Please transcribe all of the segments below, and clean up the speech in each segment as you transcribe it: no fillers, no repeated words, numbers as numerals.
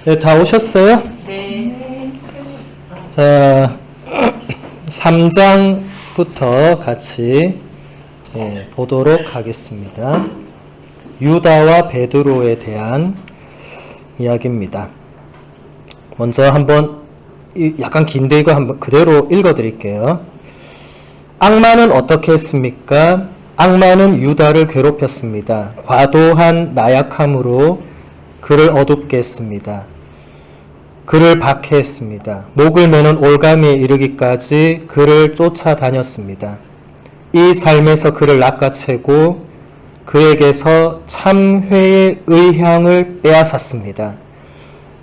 네, 다 오셨어요? 네. 자, 3장부터 같이 보도록 하겠습니다. 유다와 베드로에 대한 이야기입니다. 먼저 한번 약간 긴데 이거 한번 그대로 읽어드릴게요. 악마는 어떻게 했습니까? 악마는 유다를 괴롭혔습니다. 과도한 나약함으로 그를 어둡게 했습니다. 그를 박해했습니다. 목을 매는 올가미에 이르기까지 그를 쫓아다녔습니다. 이 삶에서 그를 낚아채고 그에게서 참회의 의향을 빼앗았습니다.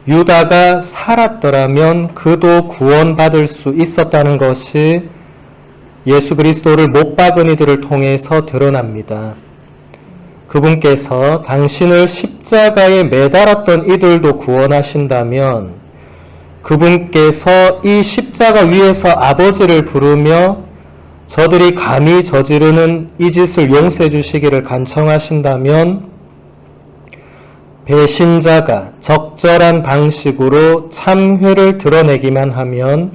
유다가 살았더라면 그도 구원받을 수 있었다는 것이 예수 그리스도를 못 박은 이들을 통해서 드러납니다. 그분께서 당신을 십자가에 매달았던 이들도 구원하신다면 그분께서 이 십자가 위에서 아버지를 부르며 저들이 감히 저지르는 이 짓을 용서해 주시기를 간청하신다면 배신자가 적절한 방식으로 참회를 드러내기만 하면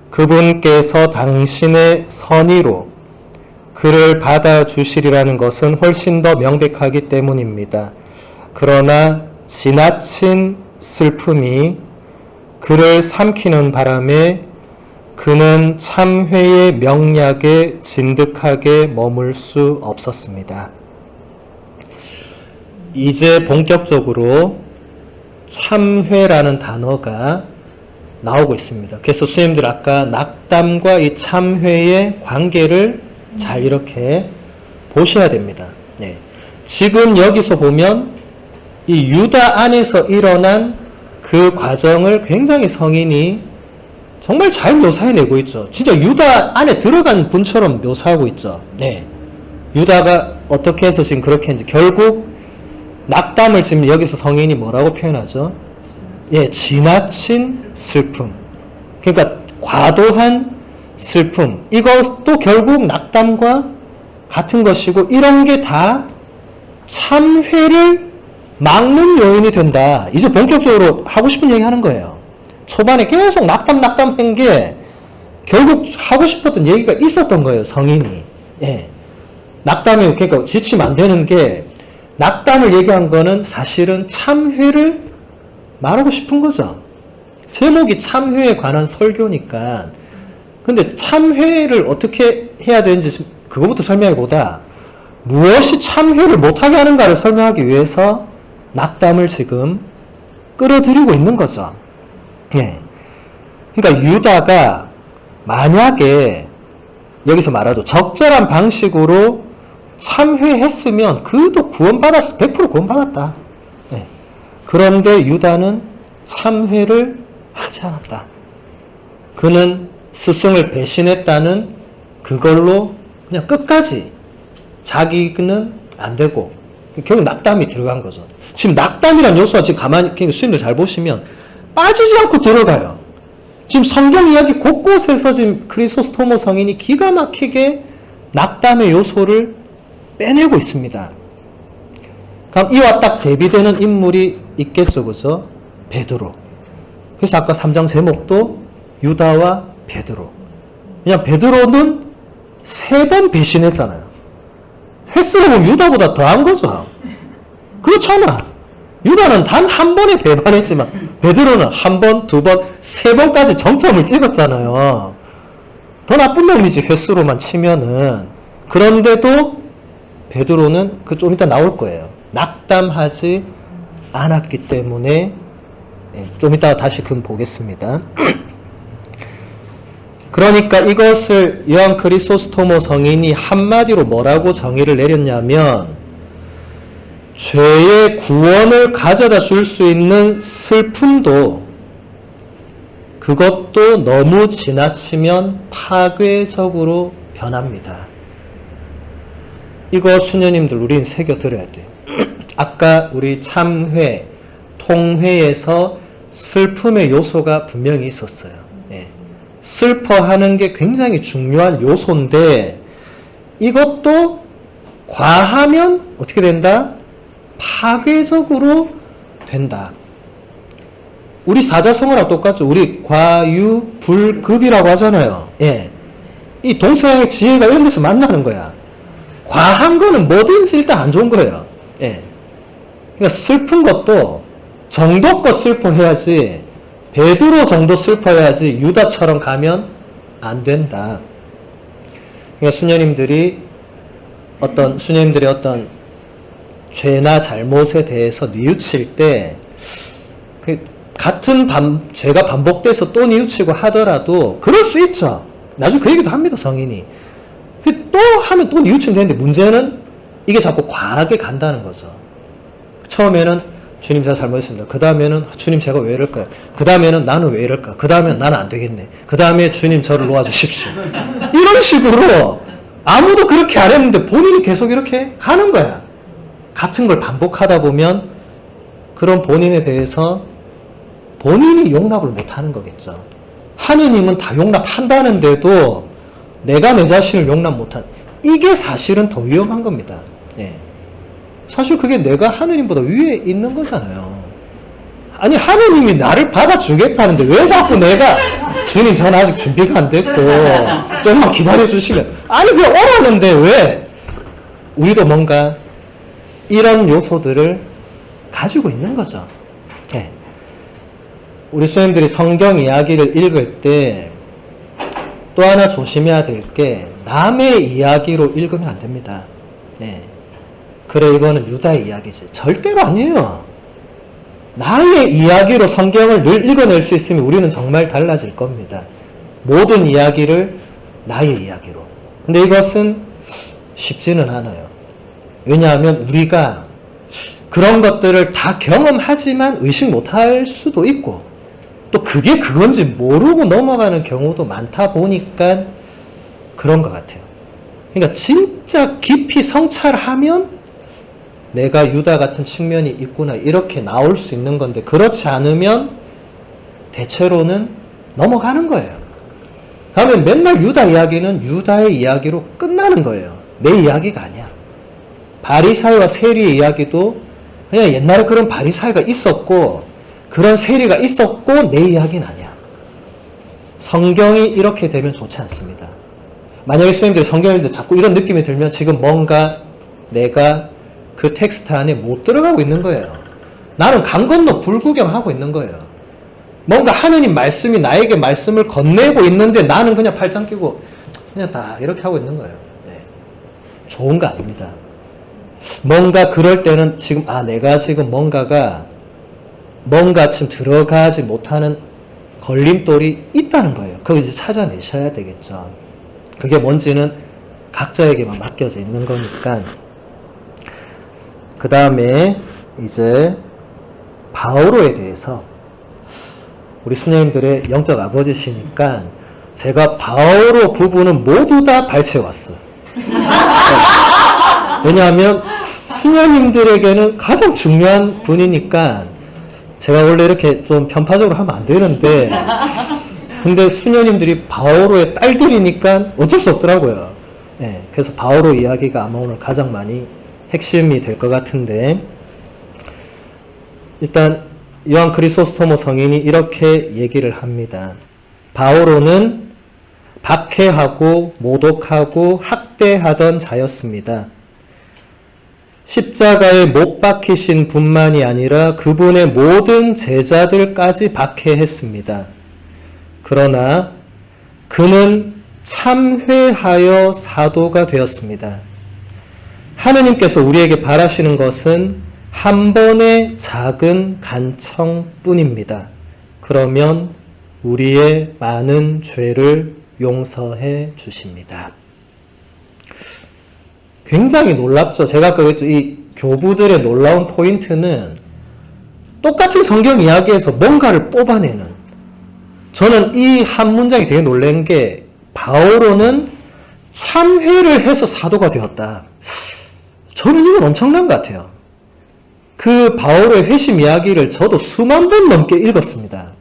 그분께서 당신의 선의로 그를 받아주시리라는 것은 훨씬 더 명백하기 때문입니다. 그러나 지나친 슬픔이 그를 삼키는 바람에 그는 참회의 명약에 진득하게 머물 수 없었습니다. 이제 본격적으로 참회라는 단어가 나오고 있습니다. 그래서 선생님들 아까 낙담과 이 참회의 관계를 잘 이렇게 보셔야 됩니다. 네. 지금 여기서 보면 이 유다 안에서 일어난 그 과정을 굉장히 성인이 정말 잘 묘사해내고 있죠. 진짜 유다 안에 들어간 분처럼 묘사하고 있죠. 네. 유다가 어떻게 해서 지금 그렇게 했는지 결국 낙담을 지금 여기서 성인이 뭐라고 표현하죠? 예, 지나친 슬픔. 그러니까 과도한 슬픔. 이것도 결국 낙담과 같은 것이고 이런 게 다 참회를 막는 요인이 된다. 이제 본격적으로 하고 싶은 얘기 하는 거예요. 초반에 계속 낙담한 게 결국 하고 싶었던 얘기가 있었던 거예요, 성인이. 예. 낙담이 그러니까 지치면 안 되는 게 낙담을 얘기한 거는 사실은 참회를 말하고 싶은 거죠. 제목이 참회에 관한 설교니까. 근데 참회를 어떻게 해야 되는지 그거부터 설명하기보다 무엇이 참회를 못하게 하는가를 설명하기 위해서 낙담을 지금 끌어들이고 있는 거죠. 예. 그러니까 유다가 만약에 여기서 말하죠. 적절한 방식으로 참회했으면 그도 구원받았어. 100% 구원받았다. 예. 그런데 유다는 참회를 하지 않았다. 그는 스승을 배신했다는 그걸로 그냥 끝까지 자기는 안 되고 결국 낙담이 들어간 거죠. 지금 낙담이라는 요소가 지금 가만히 수님들 잘 보시면 빠지지 않고 들어가요. 지금 성경 이야기 곳곳에서 지금 크리소스토모 성인이 기가 막히게 낙담의 요소를 빼내고 있습니다. 그럼 이와 딱 대비되는 인물이 있겠죠, 그죠? 베드로. 그래서 아까 3장 제목도 유다와 베드로. 그냥 베드로는 3번 배신했잖아요. 횟수로 보면 유다보다 더한 거죠. 그렇잖아. 유다는 단 한 번에 배반했지만 베드로는 한 번, 두 번, 3번까지 정점을 찍었잖아요. 더 나쁜 놈이지 횟수로만 치면은. 그런데도 베드로는 그 좀 이따 나올 거예요. 낙담하지 않았기 때문에 좀 이따 다시 그건 보겠습니다. 그러니까 이것을 요한 크리소스토모 성인이 한마디로 뭐라고 정의를 내렸냐면 죄의 구원을 가져다 줄 수 있는 슬픔도 그것도 너무 지나치면 파괴적으로 변합니다. 이거 수녀님들 우린 새겨들어야 돼요. 아까 우리 참회, 통회에서 슬픔의 요소가 분명히 있었어요. 예. 슬퍼하는 게 굉장히 중요한 요소인데 이것도 과하면 어떻게 된다? 파괴적으로 된다. 우리 사자성어랑 똑같죠. 우리 과유불급이라고 하잖아요. 예. 이 동서양의 지혜가 이런 데서 만나는 거야. 과한 거는 뭐든지 일단 안 좋은 거예요. 예. 그러니까 슬픈 것도 정도껏 슬퍼해야지, 베드로 정도 슬퍼해야지 유다처럼 가면 안 된다. 그러니까 수녀님들의 어떤 죄나 잘못에 대해서 뉘우칠 때, 같은 죄가 반복돼서 또 뉘우치고 하더라도 그럴 수 있죠. 나중에 그 얘기도 합니다, 성인이. 또 하면 또 뉘우치면 되는데, 문제는 이게 자꾸 과하게 간다는 거죠. 처음에는 주님 제가 잘못했습니다. 그 다음에는 주님 제가 왜 이럴까요? 그 다음에는 나는 왜 이럴까? 그 다음에는 나는 안 되겠네. 그 다음에 주님 저를 놓아주십시오. 이런 식으로 아무도 그렇게 안 했는데 본인이 계속 이렇게 가는 거야. 같은 걸 반복하다 보면 그런 본인에 대해서 본인이 용납을 못하는 거겠죠. 하느님은 다 용납한다는데도 내가 내 자신을 용납 못하는, 이게 사실은 더 위험한 겁니다. 예. 사실 그게 내가 하느님보다 위에 있는 거잖아요. 아니, 하느님이 나를 받아주겠다는데 왜 자꾸 내가 주님 저는 아직 준비가 안 됐고 좀만 기다려주시면, 아니 그냥 오라는데 왜? 우리도 뭔가 이런 요소들을 가지고 있는 거죠. 네. 우리 수행들이 성경 이야기를 읽을 때 또 하나 조심해야 될 게, 남의 이야기로 읽으면 안 됩니다. 네. 그래 이거는 유다의 이야기지. 절대로 아니에요. 나의 이야기로 성경을 늘 읽어낼 수 있으면 우리는 정말 달라질 겁니다. 모든 이야기를 나의 이야기로. 근데 이것은 쉽지는 않아요. 왜냐하면 우리가 그런 것들을 다 경험하지만 의식 못할 수도 있고, 또 그게 그건지 모르고 넘어가는 경우도 많다 보니까 그런 것 같아요. 그러니까 진짜 깊이 성찰하면 내가 유다 같은 측면이 있구나 이렇게 나올 수 있는 건데, 그렇지 않으면 대체로는 넘어가는 거예요. 그러면 맨날 유다 이야기는 유다의 이야기로 끝나는 거예요. 내 이야기가 아니야. 바리사이와 세리의 이야기도 그냥 옛날에 그런 바리사이가 있었고 그런 세리가 있었고 내 이야기는 아니야. 성경이 이렇게 되면 좋지 않습니다. 만약에 수행들이 성경인데 자꾸 이런 느낌이 들면 지금 뭔가 내가 그 텍스트 안에 못 들어가고 있는 거예요. 나는 강 건너 불구경하고 있는 거예요. 뭔가 하느님 말씀이 나에게 말씀을 건네고 있는데 나는 그냥 팔짱 끼고 그냥 다 이렇게 하고 있는 거예요. 네. 좋은 거 아닙니다. 뭔가 그럴 때는 지금 내가 지금 뭔가 지금 들어가지 못하는 걸림돌이 있다는 거예요. 그걸 이제 찾아내셔야 되겠죠. 그게 뭔지는 각자에게만 맡겨져 있는 거니까. 그 다음에 이제 바오로에 대해서, 우리 수녀님들의 영적 아버지시니까 제가 바오로 부분은 모두 다 발췌해왔어요. 왜냐하면 수녀님들에게는 가장 중요한 분이니까 제가 원래 이렇게 좀 편파적으로 하면 안 되는데, 근데 수녀님들이 바오로의 딸들이니까 어쩔 수 없더라고요. 네, 그래서 바오로 이야기가 아마 오늘 가장 많이 핵심이 될 것 같은데, 일단 요한 크리소스토모 성인이 이렇게 얘기를 합니다. 바오로는 박해하고 모독하고 학대하던 자였습니다. 십자가에 못 박히신 분만이 아니라 그분의 모든 제자들까지 박해했습니다. 그러나 그는 참회하여 사도가 되었습니다. 하느님께서 우리에게 바라시는 것은 한 번의 작은 간청뿐입니다. 그러면 우리의 많은 죄를 용서해 주십니다. 굉장히 놀랍죠. 제가 아까 그랬죠. 이 교부들의 놀라운 포인트는 똑같은 성경 이야기에서 뭔가를 뽑아내는, 저는 이 한 문장이 되게 놀란 게, 바오로는 참회를 해서 사도가 되었다. 저는 이건 엄청난 것 같아요. 그 바오로의 회심 이야기를 저도 수만 번 넘게 읽었습니다.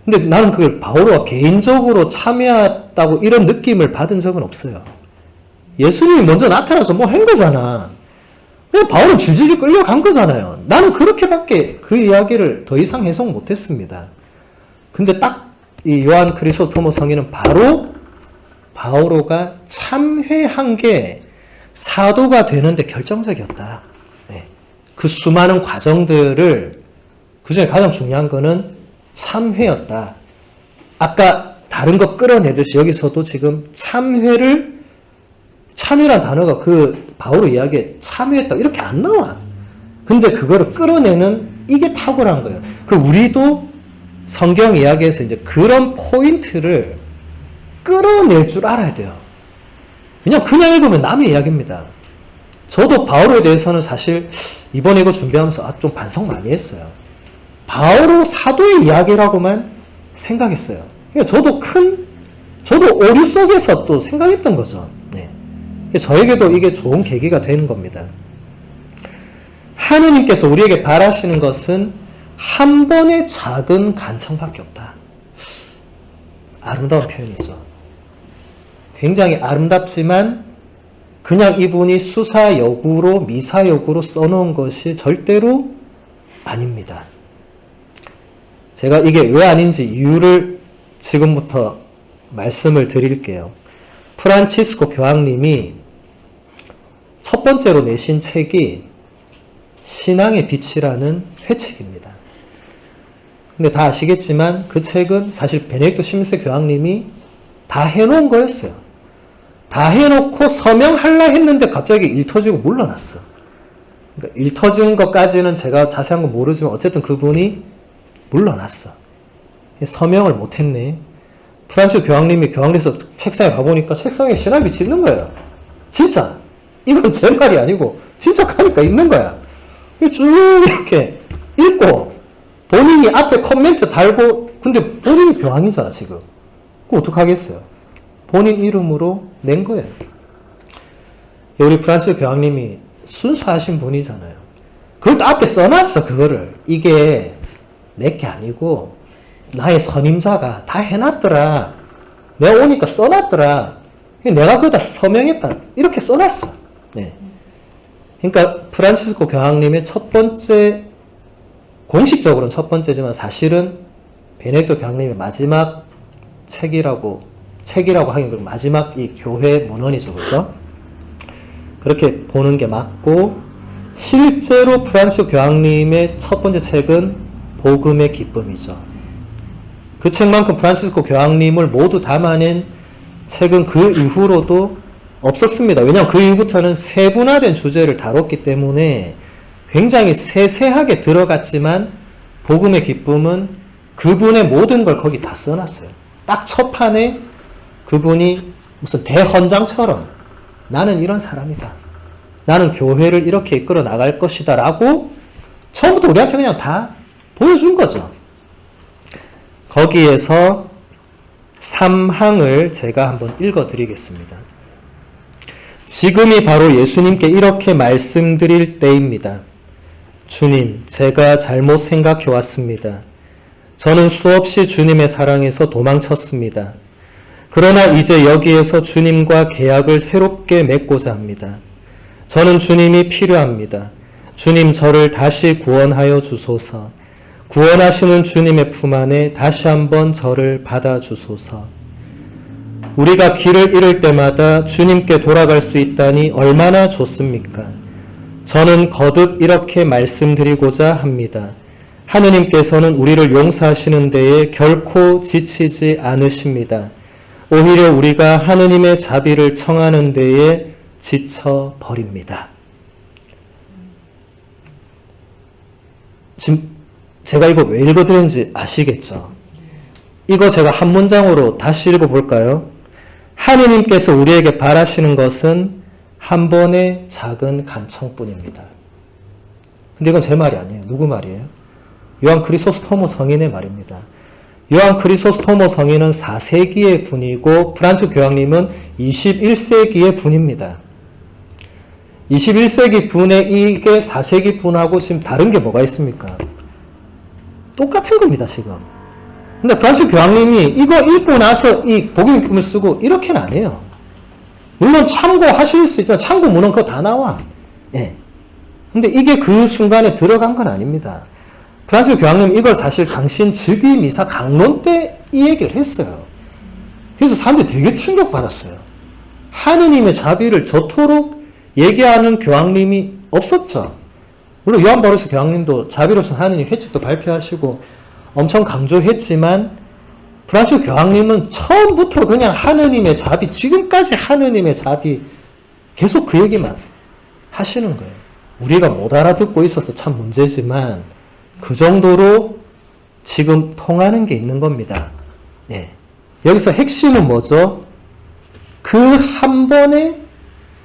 근데 나는 그걸 바오로가 개인적으로 참여했다고 이런 느낌을 받은 적은 없어요. 예수님이 먼저 나타나서 뭐 한 거잖아. 바울은 질질 끌려간 거잖아요. 나는 그렇게밖에 그 이야기를 더 이상 해석 못했습니다. 근데 딱 이 요한 크리소스토모 성인은 바로 바오로가 참회한 게 사도가 되는데 결정적이었다. 네. 그 수많은 과정들을 그 중에 가장 중요한 거는 참회였다. 아까 다른 거 끌어내듯이 여기서도 지금 참회란 단어가 그 바오로 이야기에 참회했다 이렇게 안 나와. 근데 그거를 끌어내는 이게 탁월한 거예요. 그 우리도 성경 이야기에서 이제 그런 포인트를 끌어낼 줄 알아야 돼요. 그냥 읽으면 남의 이야기입니다. 저도 바오로에 대해서는 사실 이번에 이거 준비하면서 좀 반성 많이 했어요. 바오로 사도의 이야기라고만 생각했어요. 그러니까 저도 오류 속에서 또 생각했던 거죠. 네. 저에게도 이게 좋은 계기가 되는 겁니다. 하느님께서 우리에게 바라시는 것은 한 번의 작은 간청밖에 없다. 아름다운 표현이죠. 굉장히 아름답지만 그냥 이분이 수사역으로 미사역으로 써놓은 것이 절대로 아닙니다. 제가 이게 왜 아닌지 이유를 지금부터 말씀을 드릴게요. 프란치스코 교황님이 첫 번째로 내신 책이 신앙의 빛이라는 회책입니다. 근데 다 아시겠지만 그 책은 사실 베네딕토 16세 교황님이 다 해놓은 거였어요. 다 해놓고 서명하려 했는데 갑자기 일 터지고 물러났어. 그러니까 일 터진 것까지는 제가 자세한 건 모르지만 어쨌든 그분이 물러났어. 서명을 못했네. 프란치스코 교황님이 교황에서 책상에 가보니까 책상에 신앙의 빛이 있는 거예요. 진짜. 이건 제 말이 아니고 진짜 가니까 있는 거야. 쭉 이렇게 읽고 본인이 앞에 코멘트 달고 근데 본인이 교황이잖아 지금. 그럼 어떡하겠어요. 본인 이름으로 낸 거예요. 우리 프란치스코 교황님이 순수하신 분이잖아요. 그걸 또 앞에 써놨어. 그거를. 이게 내게 아니고 나의 선임자가 다 해놨더라. 내가 오니까 써놨더라. 내가 거기다 서명했다. 이렇게 써놨어. 네. 그러니까 프란치스코 교황님의 첫 번째, 공식적으로는 첫 번째지만 사실은 베네딕토 교황님의 마지막 책이라고 하긴 마지막 이 교회 문헌이죠. 그죠? 그렇게 보는 게 맞고, 실제로 프란치스코 교황님의 첫 번째 책은 복음의 기쁨이죠. 그 책만큼 프란치스코 교황님을 모두 담아낸 책은 그 이후로도 없었습니다. 왜냐하면 그 이후부터는 세분화된 주제를 다뤘기 때문에 굉장히 세세하게 들어갔지만 복음의 기쁨은 그분의 모든 걸 거기 다 써놨어요. 딱 첫 판에 그분이 무슨 대헌장처럼 나는 이런 사람이다. 나는 교회를 이렇게 이끌어 나갈 것이다 라고 처음부터 우리한테 그냥 다 보여준 거죠. 거기에서 3항을 제가 한번 읽어드리겠습니다. 지금이 바로 예수님께 이렇게 말씀드릴 때입니다. 주님, 제가 잘못 생각해 왔습니다. 저는 수없이 주님의 사랑에서 도망쳤습니다. 그러나 이제 여기에서 주님과 계약을 새롭게 맺고자 합니다. 저는 주님이 필요합니다. 주님, 저를 다시 구원하여 주소서. 구원하시는 주님의 품 안에 다시 한번 저를 받아주소서. 우리가 길을 잃을 때마다 주님께 돌아갈 수 있다니 얼마나 좋습니까? 저는 거듭 이렇게 말씀드리고자 합니다. 하느님께서는 우리를 용서하시는 데에 결코 지치지 않으십니다. 오히려 우리가 하느님의 자비를 청하는 데에 지쳐버립니다. 지금 제가 이거 왜 읽어드렸는지 아시겠죠? 이거 제가 한 문장으로 다시 읽어볼까요? 하느님께서 우리에게 바라시는 것은 한 번의 작은 간청뿐입니다. 근데 이건 제 말이 아니에요. 누구 말이에요? 요한 크리소스토모 성인의 말입니다. 요한 크리소스토모 성인은 4세기의 분이고 프란츠 교황님은 21세기의 분입니다. 21세기 분의 이게 4세기 분하고 지금 다른 게 뭐가 있습니까? 똑같은 겁니다, 지금. 근데 프란츠 교황님이 이거 읽고 나서 이 복음의 기쁨을 쓰고 이렇게는 안 해요. 물론 참고하실 수 있지만 참고 문헌 그거 다 나와. 예. 근데 이게 그 순간에 들어간 건 아닙니다. 프란치스 교황님 이걸 사실 당신 즉위 미사 강론 때 이 얘기를 했어요. 그래서 사람들이 되게 충격받았어요. 하느님의 자비를 저토록 얘기하는 교황님이 없었죠. 물론 요한 바오로스 교황님도 자비로선 하느님 회칙도 발표하시고 엄청 강조했지만 프란치스 교황님은 처음부터 그냥 하느님의 자비, 지금까지 하느님의 자비 계속 그 얘기만 하시는 거예요. 우리가 못 알아듣고 있어서 참 문제지만 그 정도로 지금 통하는 게 있는 겁니다. 예. 여기서 핵심은 뭐죠? 그 한 번의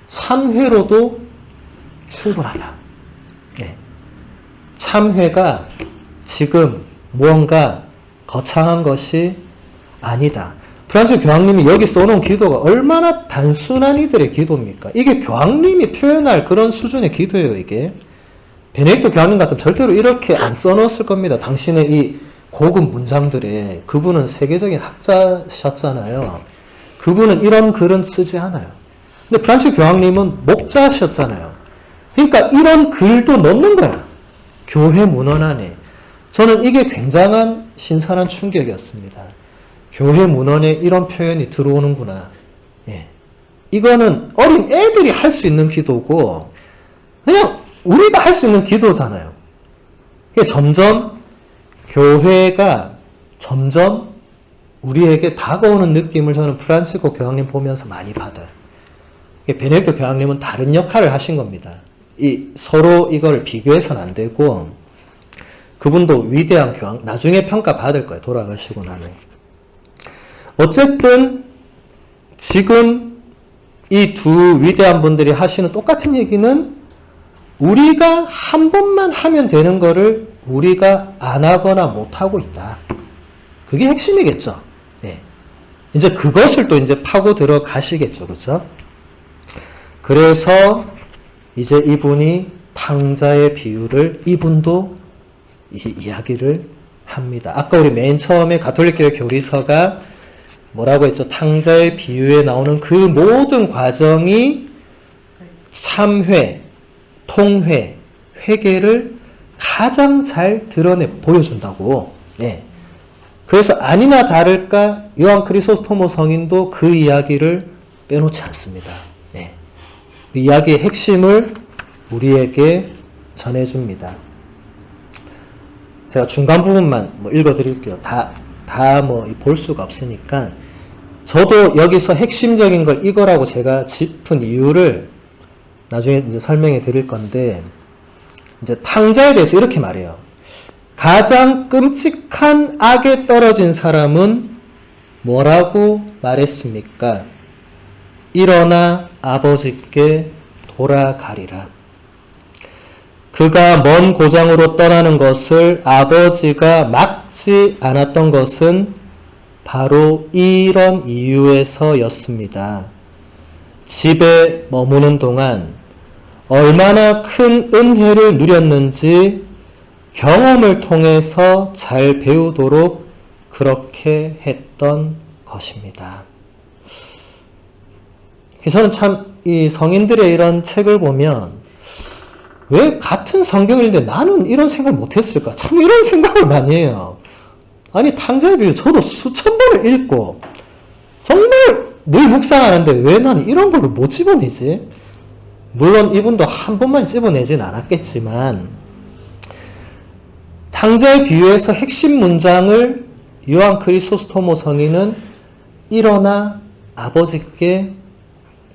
참회로도 충분하다. 예. 참회가 지금 무언가 거창한 것이 아니다. 프란치스 교황님이 여기 써놓은 기도가 얼마나 단순한 이들의 기도입니까? 이게 교황님이 표현할 그런 수준의 기도예요, 이게. 베네딕토 교황님 같으면 절대로 이렇게 안 써놓았을 겁니다. 당신의 이 고급 문장들에. 그분은 세계적인 학자셨잖아요. 그분은 이런 글은 쓰지 않아요. 근데 프란치스 교황님은 목자셨잖아요. 그러니까 이런 글도 넣는 거야. 교회 문헌 안에. 저는 이게 굉장한 신선한 충격이었습니다. 교회 문헌에 이런 표현이 들어오는구나. 예. 이거는 어린 애들이 할 수 있는 기도고 그냥 우리가 할 수 있는 기도잖아요. 이게 점점 교회가 점점 우리에게 다가오는 느낌을 저는 프란치스코 교황님 보면서 많이 받아요. 베네딕토 교황님은 다른 역할을 하신 겁니다. 서로 이걸 비교해서는 안 되고 그분도 위대한 교황, 나중에 평가받을 거예요. 돌아가시고 나면. 어쨌든 지금 이 두 위대한 분들이 하시는 똑같은 얘기는 우리가 한 번만 하면 되는 거를 우리가 안 하거나 못 하고 있다. 그게 핵심이겠죠. 네. 이제 그것을 또 이제 파고 들어가시겠죠. 그렇죠? 그래서 이제 이분이 탕자의 비유를 이분도 이제 이야기를 합니다. 아까 우리 맨 처음에 가톨릭교회 교리서가 뭐라고 했죠? 탕자의 비유에 나오는 그 모든 과정이 참회, 통회, 회개를 가장 잘 보여준다고. 네. 그래서 아니나 다를까 요한 크리소스토모 성인도 그 이야기를 빼놓지 않습니다. 네. 그 이야기의 핵심을 우리에게 전해줍니다. 제가 중간 부분만 읽어드릴게요. 다 볼 수가 없으니까. 저도 여기서 핵심적인 걸 이거라고 제가 짚은 이유를 나중에 이제 설명해 드릴 건데, 이제 탕자에 대해서 이렇게 말해요. 가장 끔찍한 악에 떨어진 사람은 뭐라고 말했습니까? 일어나 아버지께 돌아가리라. 그가 먼 고장으로 떠나는 것을 아버지가 막지 않았던 것은 바로 이런 이유에서였습니다. 집에 머무는 동안 얼마나 큰 은혜를 누렸는지 경험을 통해서 잘 배우도록 그렇게 했던 것입니다. 저는 참 이 성인들의 이런 책을 보면 왜 같은 성경을 읽는데 나는 이런 생각을 못했을까? 참 이런 생각을 많이 해요. 아니 탕자의 비유 저도 수천 번을 읽고 정말 늘 묵상하는데 왜 나는 이런 걸 못 집어내지? 물론 이분도 한 번만 집어내진 않았겠지만 탕자의 비유에서 핵심 문장을 요한 크리소스토모 성인은 일어나 아버지께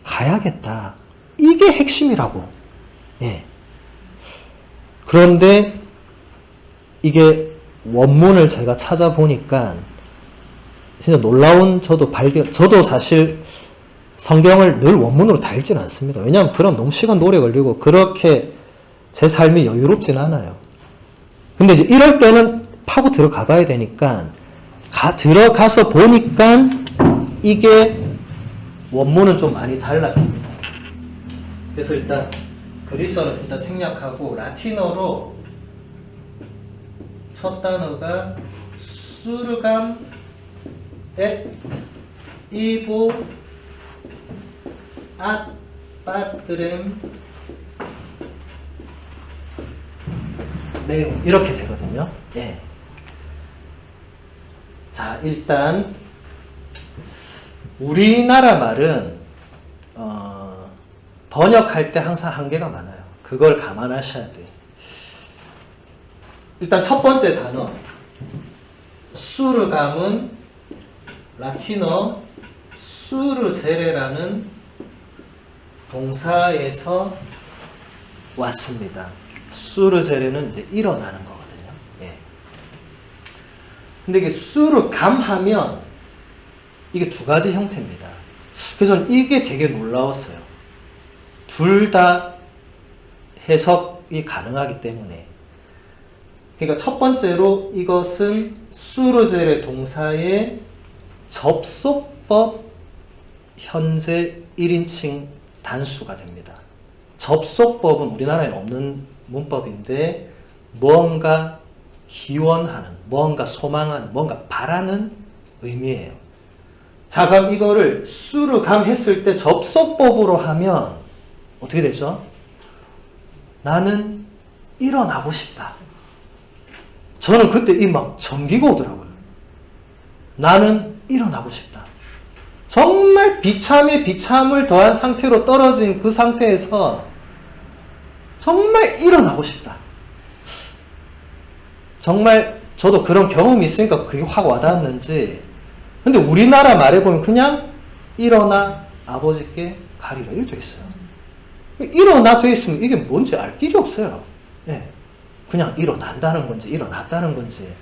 가야겠다. 이게 핵심이라고. 예. 그런데 이게 원문을 제가 찾아보니까 진짜 놀라운 저도 사실 성경을 늘 원문으로 다 읽지는 않습니다. 왜냐하면 그럼 너무 시간 오래 걸리고 그렇게 제 삶이 여유롭진 않아요. 근데 이제 이럴 때는 파고 들어가 봐야 되니까 들어가서 보니까 이게 원문은 좀 많이 달랐습니다. 그래서 일단 그리스어는 일단 생략하고 라틴어로 첫 단어가 수르감 et ibo ad patrem 내용 이렇게 되거든요. 예. 자, 일단 우리나라 말은 번역할 때 항상 한계가 많아요. 그걸 감안하셔야 돼요. 일단 첫 번째 단어 수르감은 라틴어 수르제레라는 동사에서 왔습니다. 수르제레는 이제 일어나는 거거든요. 예. 근데 이게 수르감하면 이게 두 가지 형태입니다. 그래서 이게 되게 놀라웠어요. 둘 다 해석이 가능하기 때문에. 그러니까 첫 번째로 이것은 수르제레 동사의 접속법 현재 1인칭 단수가 됩니다. 접속법은 우리나라에 없는 문법인데 무언가 기원하는, 무언가 소망하는, 무언가 바라는 의미예요. 자, 그럼 이거를 수르감 했을 때 접속법으로 하면 어떻게 되죠? 나는 일어나고 싶다. 저는 그때 이 막 전기가 오더라고요. 나는 일어나고 싶다. 정말 비참에 비참을 더한 상태로 떨어진 그 상태에서 정말 일어나고 싶다. 정말 저도 그런 경험이 있으니까 그게 확 와닿았는지. 근데 우리나라 말에 보면 그냥 일어나 아버지께 가리라 이렇게 돼 있어요. 일어나 돼 있으면 이게 뭔지 알 길이 없어요. 예. 그냥 일어난다는 건지 일어났다는 건지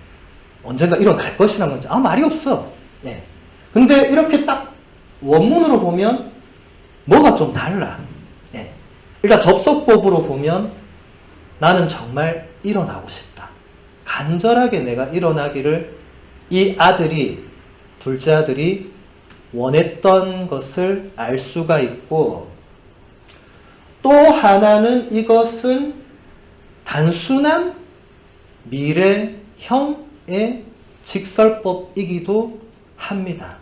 언젠가 일어날 것이라는 건지 말이 없어. 예. 근데 이렇게 딱 원문으로 보면 뭐가 좀 달라. 예. 일단 접속법으로 보면 나는 정말 일어나고 싶다. 간절하게 내가 일어나기를 이 아들이, 둘째 아들이 원했던 것을 알 수가 있고, 또 하나는 이것은 단순한 미래형의 직설법이기도 합니다.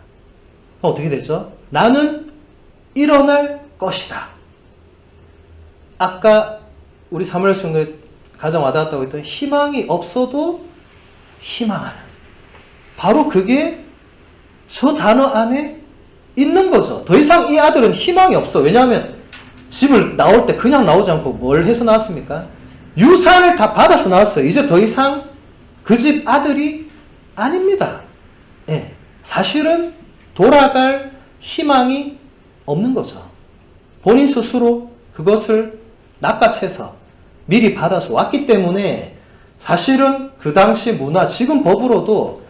어떻게 되죠? 나는 일어날 것이다. 아까 우리 사무엘 성도에 가장 와닿았다고 했던 희망이 없어도 희망하는, 바로 그게 저 단어 안에 있는 거죠. 더 이상 이 아들은 희망이 없어. 왜냐하면 집을 나올 때 그냥 나오지 않고 뭘 해서 나왔습니까? 유산을 다 받아서 나왔어요. 이제 더 이상 그 집 아들이 아닙니다. 예. 사실은 돌아갈 희망이 없는 거죠. 본인 스스로 그것을 낚아채서 미리 받아서 왔기 때문에 사실은 그 당시 문화, 지금 법으로도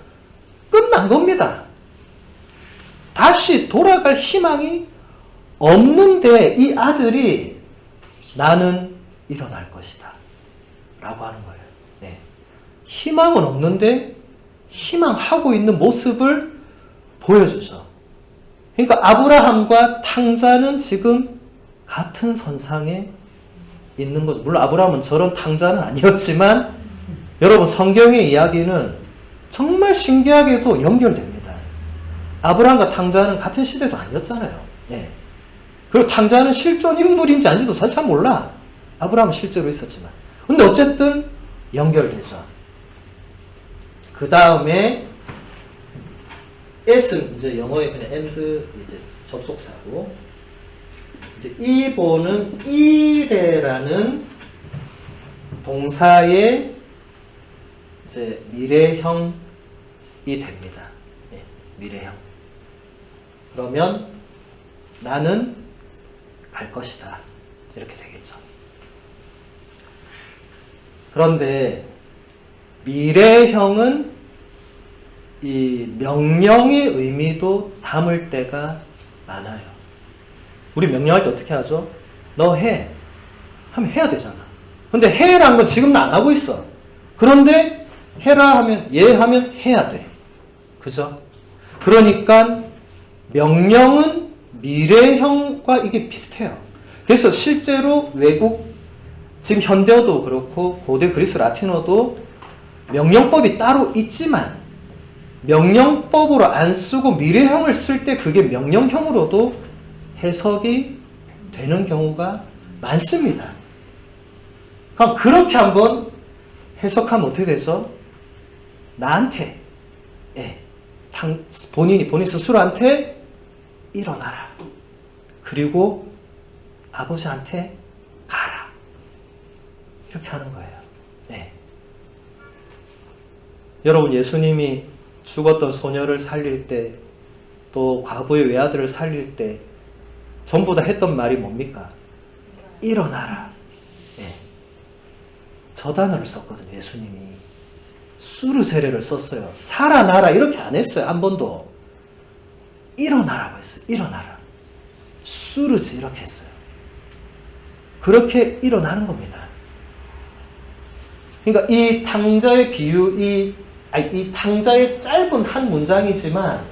끝난 겁니다. 다시 돌아갈 희망이 없는데 이 아들이 나는 일어날 것이다 라고 하는 거예요. 네. 희망은 없는데 희망하고 있는 모습을 보여주죠. 그러니까 아브라함과 탕자는 지금 같은 선상에 있는 거죠. 물론 아브라함은 저런 탕자는 아니었지만 여러분 성경의 이야기는 정말 신기하게도 연결됩니다. 아브라함과 탕자는 같은 시대도 아니었잖아요. 네. 그리고 탕자는 실존 인물인지 아닌지도 사실 잘 몰라. 아브라함은 실제로 있었지만. 근데 어쨌든 연결되죠. 그 다음에 as는 이제 영어에 그냥 and 이제 접속사고, 이제 이보는 이래라는 동사의 이제 미래형이 됩니다. 예, 미래형. 그러면 나는 갈 것이다. 이렇게 되겠죠. 그런데 미래형은 이 명령의 의미도 담을 때가 많아요. 우리 명령할 때 어떻게 하죠? 너 해. 하면 해야 되잖아. 근데 해라는 건 지금도 안 하고 있어. 그런데 해라 하면, 예 하면 해야 돼. 그죠? 그러니까 명령은 미래형과 이게 비슷해요. 그래서 실제로 외국, 지금 현대어도 그렇고 고대 그리스 라틴어도 명령법이 따로 있지만 명령법으로 안 쓰고 미래형을 쓸 때 그게 명령형으로도 해석이 되는 경우가 많습니다. 그럼 그렇게 한번 해석하면 어떻게 되죠? 나한테, 예, 본인 스스로한테 일어나라. 그리고 아버지한테 가라. 이렇게 하는 거예요. 네. 여러분, 예수님이 죽었던 소녀를 살릴 때, 또 과부의 외아들을 살릴 때 전부 다 했던 말이 뭡니까? 일어나라. 네. 저 단어를 썼거든요. 예수님이 수르세례를 썼어요. 살아나라 이렇게 안 했어요. 한 번도. 일어나라고 했어요. 일어나라. 수르지 이렇게 했어요. 그렇게 일어나는 겁니다. 그러니까 이 탕자의 비유, 이 탕자의 짧은 한 문장이지만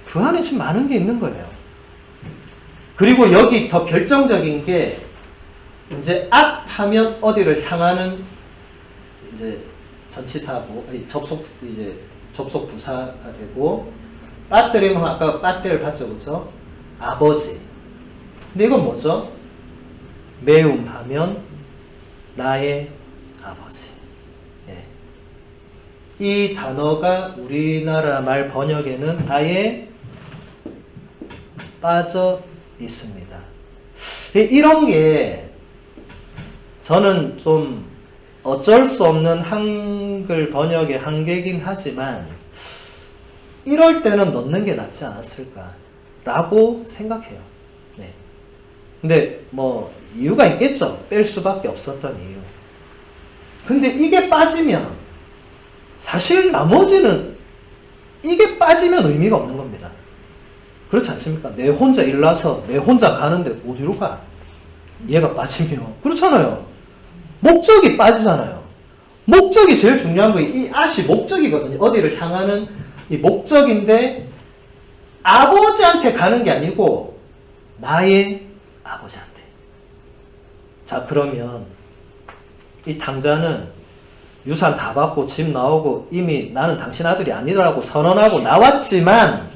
그 안에 지금 많은 게 있는 거예요. 그리고 여기 더 결정적인 게 이제 앗 하면 어디를 향하는 이제 전치사고 접속 부사가 되고, 빠뜨리면 아까 빠뜨를 봤죠, 그죠? 아버지. 근데 이건 뭐죠? 매움 하면 나의 아버지. 예. 이 단어가 우리나라 말 번역에는 아예 빠져 있습니다. 이런 게 저는 좀 어쩔 수 없는 한글 번역의 한계이긴 하지만 이럴 때는 넣는 게 낫지 않았을까라고 생각해요. 네. 근데 뭐 이유가 있겠죠. 뺄 수밖에 없었던 이유. 근데 이게 빠지면 사실 나머지는 이게 빠지면 의미가 없는 겁니다. 그렇지 않습니까? 내 혼자 일나서 내 혼자 가는데 어디로 가? 얘가 빠지면. 그렇잖아요. 목적이 빠지잖아요. 목적이 제일 중요한 거예요. 이 앗이 목적이거든요. 어디를 향하는 이 목적인데 아버지한테 가는 게 아니고 나의 아버지한테. 자, 그러면 이 탕자는 유산 다 받고 집 나오고 이미 나는 당신 아들이 아니라고 선언하고 나왔지만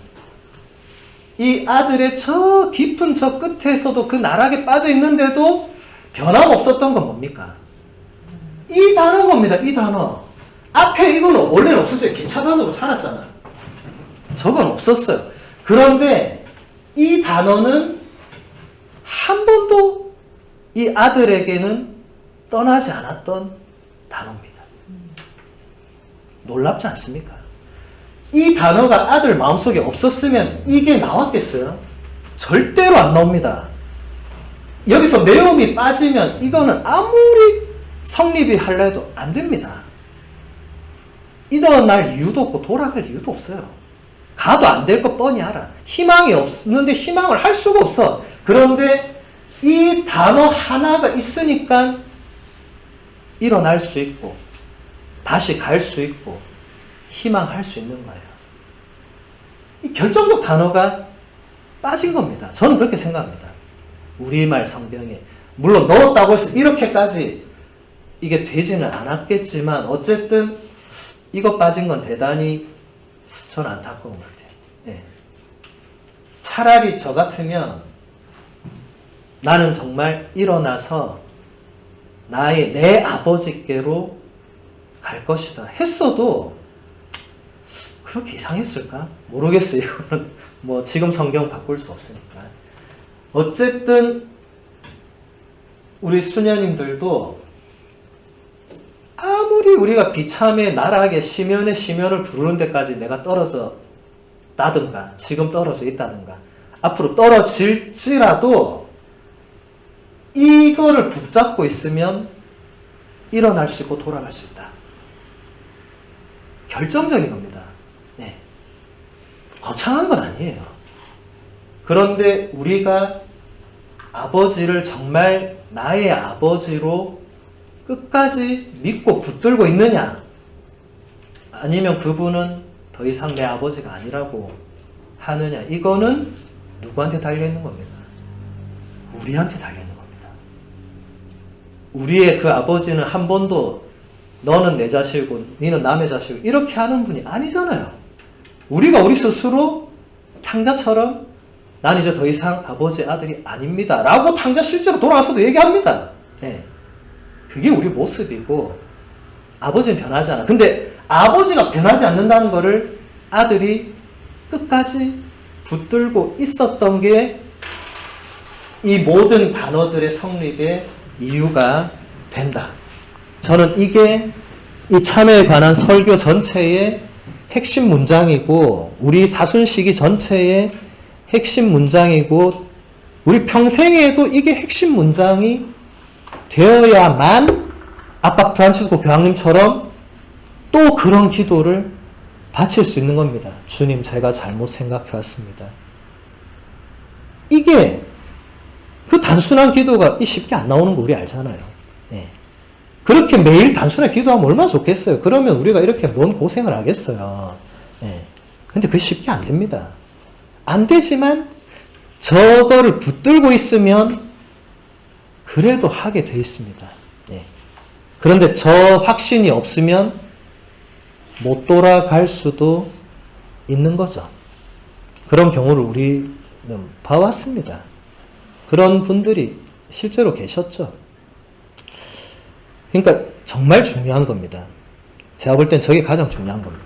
이 아들의 저 깊은 저 끝에서도 그 나락에 빠져 있는데도 변함없었던 건 뭡니까? 이 단어인 겁니다. 이 단어. 앞에 이거는 원래는 없었어요. 개차반으로 살았잖아. 저건 없었어요. 그런데 이 단어는 한 번도 이 아들에게는 떠나지 않았던 단어입니다. 놀랍지 않습니까? 이 단어가 아들 마음속에 없었으면 이게 나왔겠어요? 절대로 안 나옵니다. 여기서 매움이 빠지면 이거는 아무리 성립이 하려 해도 안 됩니다. 일어날 이유도 없고 돌아갈 이유도 없어요. 가도 안 될 거 뻔히 알아. 희망이 없는데 희망을 할 수가 없어. 그런데 이 단어 하나가 있으니까 일어날 수 있고 다시 갈 수 있고 희망할 수 있는 거예요. 이 결정적 단어가 빠진 겁니다. 저는 그렇게 생각합니다. 우리말 성경에. 물론 넣었다고 해서 이렇게까지 이게 되지는 않았겠지만 어쨌든 이거 빠진 건 대단히 저는 안타까운 것 같아요. 네. 차라리 저 같으면 나는 정말 일어나서 내 아버지께로 갈 것이다 했어도 그렇게 이상했을까? 모르겠어요. 이거는 뭐 지금 성경 바꿀 수 없으니까. 어쨌든 우리 수녀님들도 아무리 우리가 비참해 나락에 심연을 부르는 데까지 내가 떨어져 있다든가 지금 떨어져 있다든가 앞으로 떨어질지라도 이거를 붙잡고 있으면 일어날 수 있고 돌아갈 수 있다. 결정적인 겁니다. 네. 거창한 건 아니에요. 그런데 우리가 아버지를 정말 나의 아버지로 끝까지 믿고 붙들고 있느냐? 아니면 그분은 더 이상 내 아버지가 아니라고 하느냐? 이거는 누구한테 달려있는 겁니다. 우리한테 달려있는 겁니다. 우리의 그 아버지는 한 번도 너는 내 자식이고 너는 남의 자식이고 이렇게 하는 분이 아니잖아요. 우리가 우리 스스로 탕자처럼 난 이제 더 이상 아버지의 아들이 아닙니다 라고 탕자 실제로 돌아와서도 얘기합니다. 네. 그게 우리 모습이고 아버지는 변하지 않아. 근데 아버지가 변하지 않는다는 거를 아들이 끝까지 붙들고 있었던 게 이 모든 단어들의 성립의 이유가 된다. 저는 이게 이 참회에 관한 설교 전체의 핵심 문장이고 우리 사순시기 전체의 핵심 문장이고 우리 평생에도 이게 핵심 문장이 되어야만 아빠 프란치스코 교황님처럼 또 그런 기도를 바칠 수 있는 겁니다. 주님, 제가 잘못 생각해 왔습니다. 이게 그 단순한 기도가 쉽게 안 나오는 거 우리 알잖아요. 예. 그렇게 매일 단순하게 기도하면 얼마나 좋겠어요. 그러면 우리가 이렇게 뭔 고생을 하겠어요. 예. 근데 그게 쉽게 안 됩니다. 안 되지만 저거를 붙들고 있으면 그래도 하게 돼 있습니다. 예. 그런데 저 확신이 없으면 못 돌아갈 수도 있는 거죠. 그런 경우를 우리는 봐왔습니다. 그런 분들이 실제로 계셨죠. 그러니까 정말 중요한 겁니다. 제가 볼 땐 저게 가장 중요한 겁니다.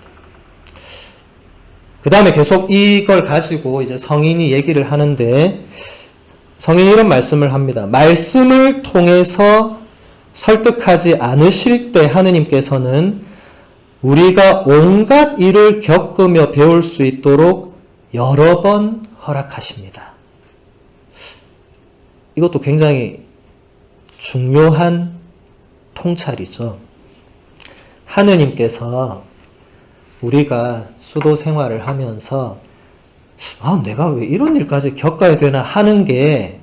그 다음에 계속 이걸 가지고 이제 성인이 얘기를 하는데 성인이 이런 말씀을 합니다. 말씀을 통해서 설득하지 않으실 때 하느님께서는 우리가 온갖 일을 겪으며 배울 수 있도록 여러 번 허락하십니다. 이것도 굉장히 중요한 통찰이죠. 하느님께서 우리가 수도 생활을 하면서 내가 왜 이런 일까지 겪어야 되나 하는 게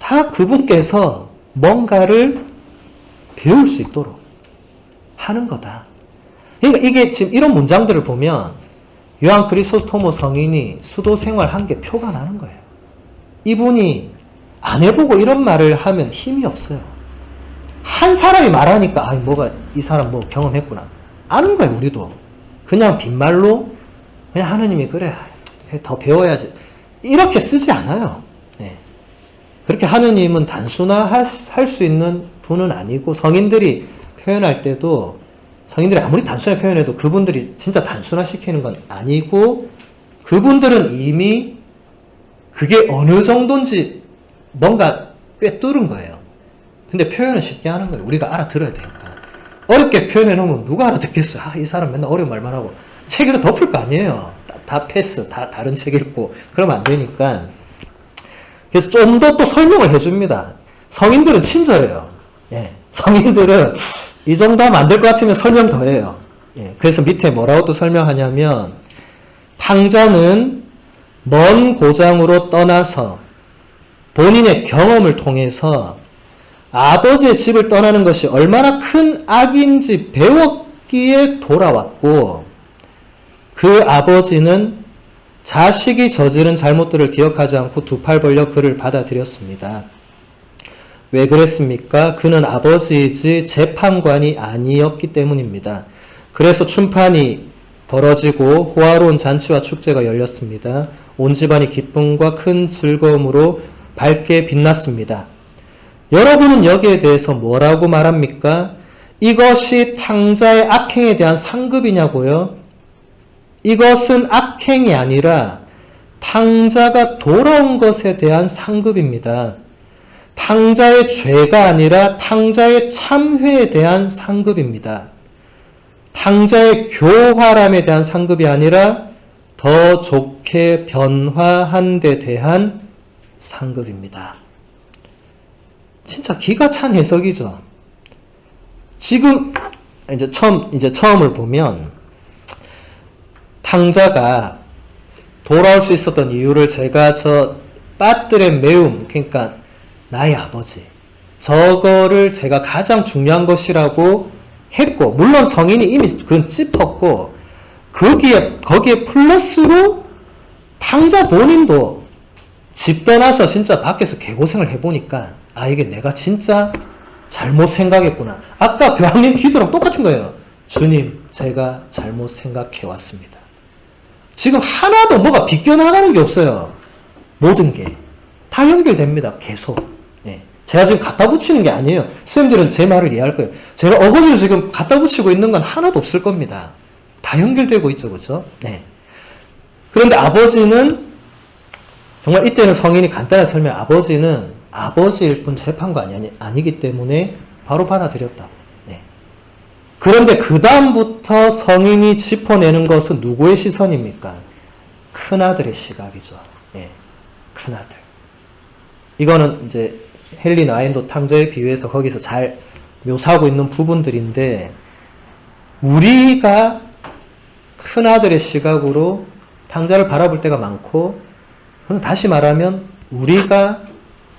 다 그분께서 뭔가를 배울 수 있도록 하는 거다. 그러니까 이게 지금 이런 문장들을 보면 요한 크리소스토모 성인이 수도 생활한 게 표가 나는 거예요. 이분이 안 해보고 이런 말을 하면 힘이 없어요. 한 사람이 말하니까 뭐가 이 사람 뭐 경험했구나 아는 거예요. 우리도 그냥 빈말로 그냥 하느님이 그래 더 배워야지 이렇게 쓰지 않아요. 네. 그렇게 하느님은 단순화할 수 있는 분은 아니고 성인들이 표현할 때도 성인들이 아무리 단순하게 표현해도 그분들이 진짜 단순화시키는 건 아니고 그분들은 이미 그게 어느 정도인지 뭔가 꿰뚫은 거예요. 근데 표현은 쉽게 하는 거예요. 우리가 알아들어야 되니까. 어렵게 표현해 놓으면 누가 알아듣겠어요. 이 사람 맨날 어려운 말만 하고. 책 읽어 덮을 거 아니에요. 다 패스, 다 다른 책 읽고. 그러면 안 되니까. 그래서 좀 더 또 설명을 해줍니다. 성인들은 친절해요. 예. 성인들은 이 정도 하면 안 될 것 같으면 설명 더 해요. 예. 그래서 밑에 뭐라고 또 설명하냐면, 탕자는 먼 고장으로 떠나서 본인의 경험을 통해서 아버지의 집을 떠나는 것이 얼마나 큰 악인지 배웠기에 돌아왔고 그 아버지는 자식이 저지른 잘못들을 기억하지 않고 두 팔 벌려 그를 받아들였습니다. 왜 그랬습니까? 그는 아버지이지 재판관이 아니었기 때문입니다. 그래서 춘판이 벌어지고 호화로운 잔치와 축제가 열렸습니다. 온 집안이 기쁨과 큰 즐거움으로 밝게 빛났습니다. 여러분은 여기에 대해서 뭐라고 말합니까? 이것이 탕자의 악행에 대한 상급이냐고요? 이것은 악행이 아니라 탕자가 돌아온 것에 대한 상급입니다. 탕자의 죄가 아니라 탕자의 참회에 대한 상급입니다. 탕자의 교활함에 대한 상급이 아니라 더 좋게 변화한 데 대한 상급입니다. 진짜 기가 찬 해석이죠. 지금 이제 처음을 보면 탕자가 돌아올 수 있었던 이유를 제가 저 빠들의 매움, 그러니까 나의 아버지, 저거를 제가 가장 중요한 것이라고 했고, 물론 성인이 이미 그건 짚었고, 거기에 플러스로 탕자 본인도 집 떠나서 진짜 밖에서 개고생을 해보니까 이게 내가 진짜 잘못 생각했구나. 아까 교황님 기도랑 똑같은 거예요. 주님, 제가 잘못 생각해 왔습니다. 지금 하나도 뭐가 비껴나가는 게 없어요. 모든 게 다 연결됩니다. 계속. 네. 제가 지금 갖다 붙이는 게 아니에요. 선생님들은 제 말을 이해할 거예요. 제가 어거지로 지금 갖다 붙이고 있는 건 하나도 없을 겁니다. 다 연결되고 있죠, 그죠? 네. 그런데 아버지는, 정말 이때는 성인이 간단하게 설명, 아버지는 아버지일 뿐 재판관이 아니기 때문에 바로 받아들였다. 네. 그런데 그 다음부터 성인이 짚어내는 것은 누구의 시선입니까? 큰아들의 시각이죠. 네. 큰아들. 이거는 이제 헨리 나인도 탕자에 비유해서 거기서 잘 묘사하고 있는 부분들인데, 우리가 큰아들의 시각으로 탕자를 바라볼 때가 많고, 그래서 다시 말하면 우리가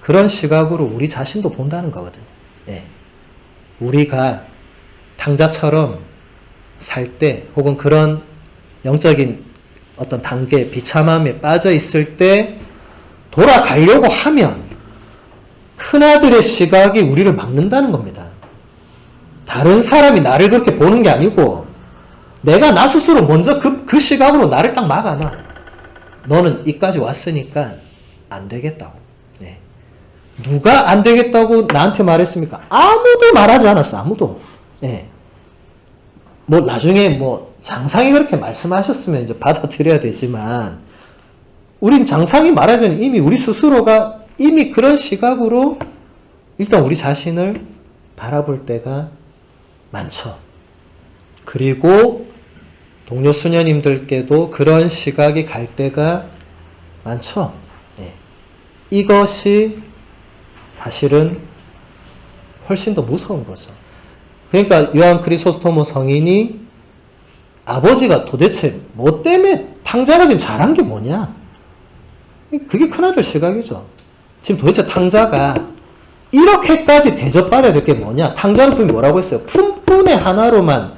그런 시각으로 우리 자신도 본다는 거거든요. 네. 우리가 탕자처럼 살 때, 혹은 그런 영적인 어떤 단계, 비참함에 빠져 있을 때 돌아가려고 하면 큰아들의 시각이 우리를 막는다는 겁니다. 다른 사람이 나를 그렇게 보는 게 아니고 내가 나 스스로 먼저 그 시각으로 나를 딱 막아놔. 너는 이까지 왔으니까 안 되겠다고. 네. 누가 안 되겠다고 나한테 말했습니까? 아무도 말하지 않았어. 아무도. 네. 뭐 나중에 뭐 장상이 그렇게 말씀하셨으면 이제 받아들여야 되지만, 우린 장상이 말하기 전에 이미 우리 스스로가 이미 그런 시각으로 일단 우리 자신을 바라볼 때가 많죠. 그리고 동료 수녀님들께도 그런 시각이 갈 때가 많죠. 네. 이것이 사실은 훨씬 더 무서운 거죠. 그러니까 요한 크리소스토모 성인이 아버지가 도대체 뭐 때문에 탕자가 지금 잘한 게 뭐냐? 그게 큰아들 시각이죠. 지금 도대체 탕자가 이렇게까지 대접받아야 될 게 뭐냐? 탕자는 분이 뭐라고 했어요? 품분의 하나로만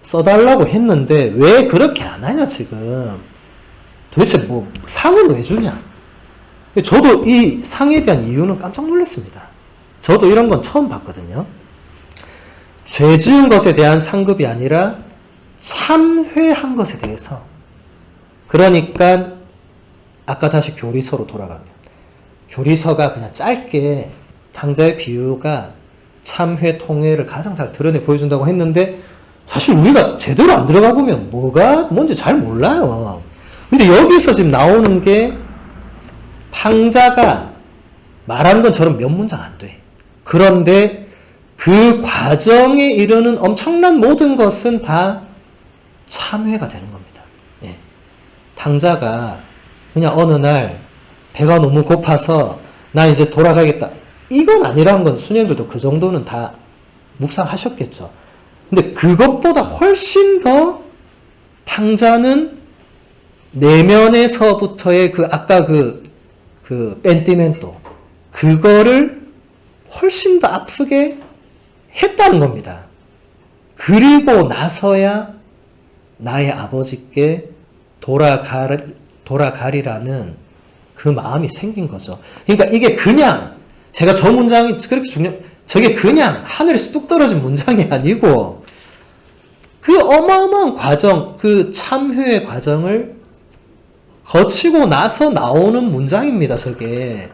써달라고 했는데 왜 그렇게 안 하냐 지금. 도대체 뭐 상을 왜 주냐? 저도 이 상에 대한 이유는 깜짝 놀랐습니다. 저도 이런 건 처음 봤거든요. 죄 지은 것에 대한 상급이 아니라 참회한 것에 대해서. 그러니까 아까 다시 교리서로 돌아가면, 교리서가 그냥 짧게 탕자의 비유가 참회, 통회를 가장 잘 드러내 보여준다고 했는데, 사실 우리가 제대로 안 들어가 보면 뭐가 뭔지 잘 몰라요. 근데 여기서 지금 나오는 게 탕자가 말한 것처럼 몇 문장 안 돼. 그런데 그 과정에 이르는 엄청난 모든 것은 다 참회가 되는 겁니다. 예. 탕자가 그냥 어느 날 배가 너무 고파서 나 이제 돌아가겠다, 이건 아니라는 건 수녀님들도 그 정도는 다 묵상하셨겠죠. 근데 그것보다 훨씬 더 탕자는 내면에서부터의 아까 그 뺀티멘토, 그거를 훨씬 더 아프게 했다는 겁니다. 그리고 나서야 나의 아버지께 돌아가리라는 그 마음이 생긴 거죠. 그러니까 이게 그냥, 제가 저 문장이 그렇게 저게 그냥 하늘에서 뚝 떨어진 문장이 아니고, 그 어마어마한 과정, 그 참회의 과정을 거치고 나서 나오는 문장입니다, 저게.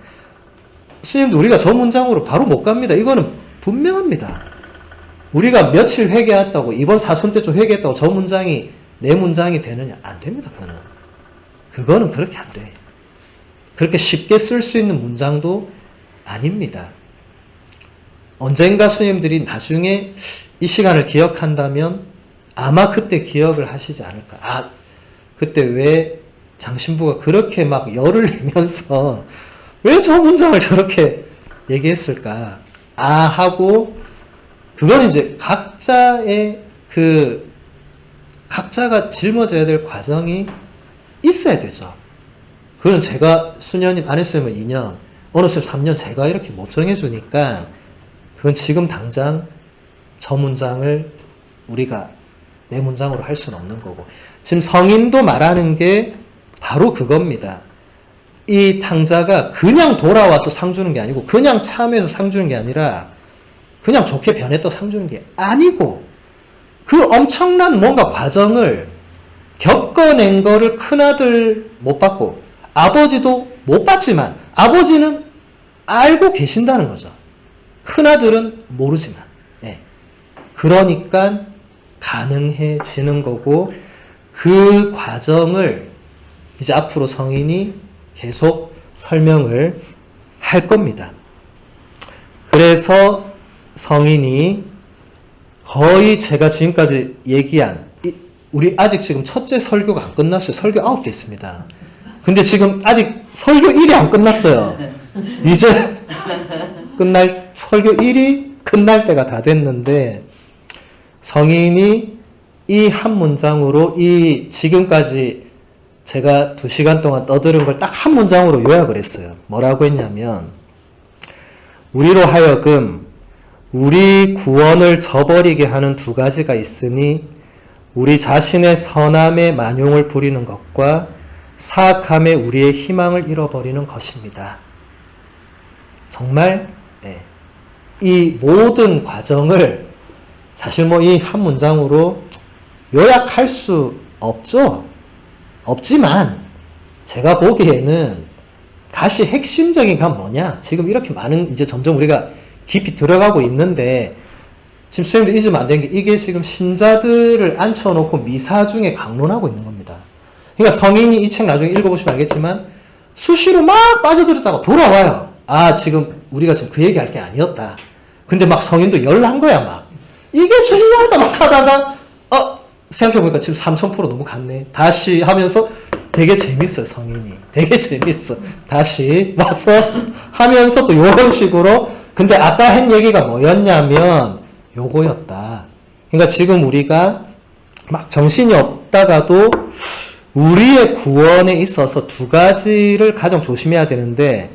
스님도 우리가 저 문장으로 바로 못 갑니다. 이거는 분명합니다. 우리가 며칠 회개했다고, 이번 사순 때 좀 회개했다고 저 문장이 내 문장이 되느냐? 안 됩니다, 그거는 그렇게 안 돼. 그렇게 쉽게 쓸 수 있는 문장도 아닙니다. 언젠가 스님들이 나중에 이 시간을 기억한다면 아마 그때 기억을 하시지 않을까. 아, 그때 왜 장신부가 그렇게 막 열을 내면서 왜 저 문장을 저렇게 얘기했을까? 아, 하고, 그건 이제 각자가 짊어져야 될 과정이 있어야 되죠. 그건 제가 수녀님, 안했으면 2년, 어느 쌤 3년 제가 이렇게 못 정해주니까, 그건 지금 당장 저 문장을 우리가 내 문장으로 할 수는 없는 거고. 지금 성인도 말하는 게 바로 그겁니다. 이 탕자가 그냥 돌아와서 상 주는 게 아니고, 그냥 참여해서 상 주는 게 아니라, 그냥 좋게 변했다 상 주는 게 아니고, 그 엄청난 뭔가 과정을 겪어낸 거를 큰아들 못 받고, 아버지도 못 받지만, 아버지는 알고 계신다는 거죠. 큰아들은 모르지만. 예. 그러니까 가능해지는 거고, 그 과정을 이제 앞으로 성인이 계속 설명을 할 겁니다. 그래서 성인이 거의 제가 지금까지 얘기한, 우리 아직 지금 첫째 설교가 안 끝났어요. 설교 9개 있습니다. 근데 지금 아직 설교 1이 안 끝났어요. 이제 설교 1이 끝날 때가 다 됐는데, 성인이 이 한 문장으로 지금까지 제가 2시간 동안 떠들은 걸 딱 한 문장으로 요약을 했어요. 뭐라고 했냐면, 우리로 하여금 우리 구원을 저버리게 하는 2가지가 있으니 우리 자신의 선함에 만용을 부리는 것과 사악함에 우리의 희망을 잃어버리는 것입니다. 정말 이 모든 과정을 사실 이 한 문장으로 요약할 수 없죠. 없지만 제가 보기에는 다시 핵심적인 건 뭐냐? 지금 이렇게 많은 이제 점점 우리가 깊이 들어가고 있는데 지금 선생님들 잊으면 안 되는 게 이게 지금 신자들을 앉혀놓고 미사 중에 강론하고 있는 겁니다. 그러니까 성인이 이 책 나중에 읽어보시면 알겠지만 수시로 막 빠져들었다가 돌아와요. 아, 지금 우리가 지금 그 얘기할 게 아니었다. 근데 막 성인도 열난 거야, 막. 이게 중요하다, 막 하다가, 생각해보니까 지금 3000% 너무 갔네. 다시 하면서 되게 재밌어요, 성인이. 되게 재밌어. 다시 와서 하면서 또 요런 식으로. 근데 아까 한 얘기가 뭐였냐면, 요거였다. 그러니까 지금 우리가 막 정신이 없다가도 우리의 구원에 있어서 2가지를 가장 조심해야 되는데,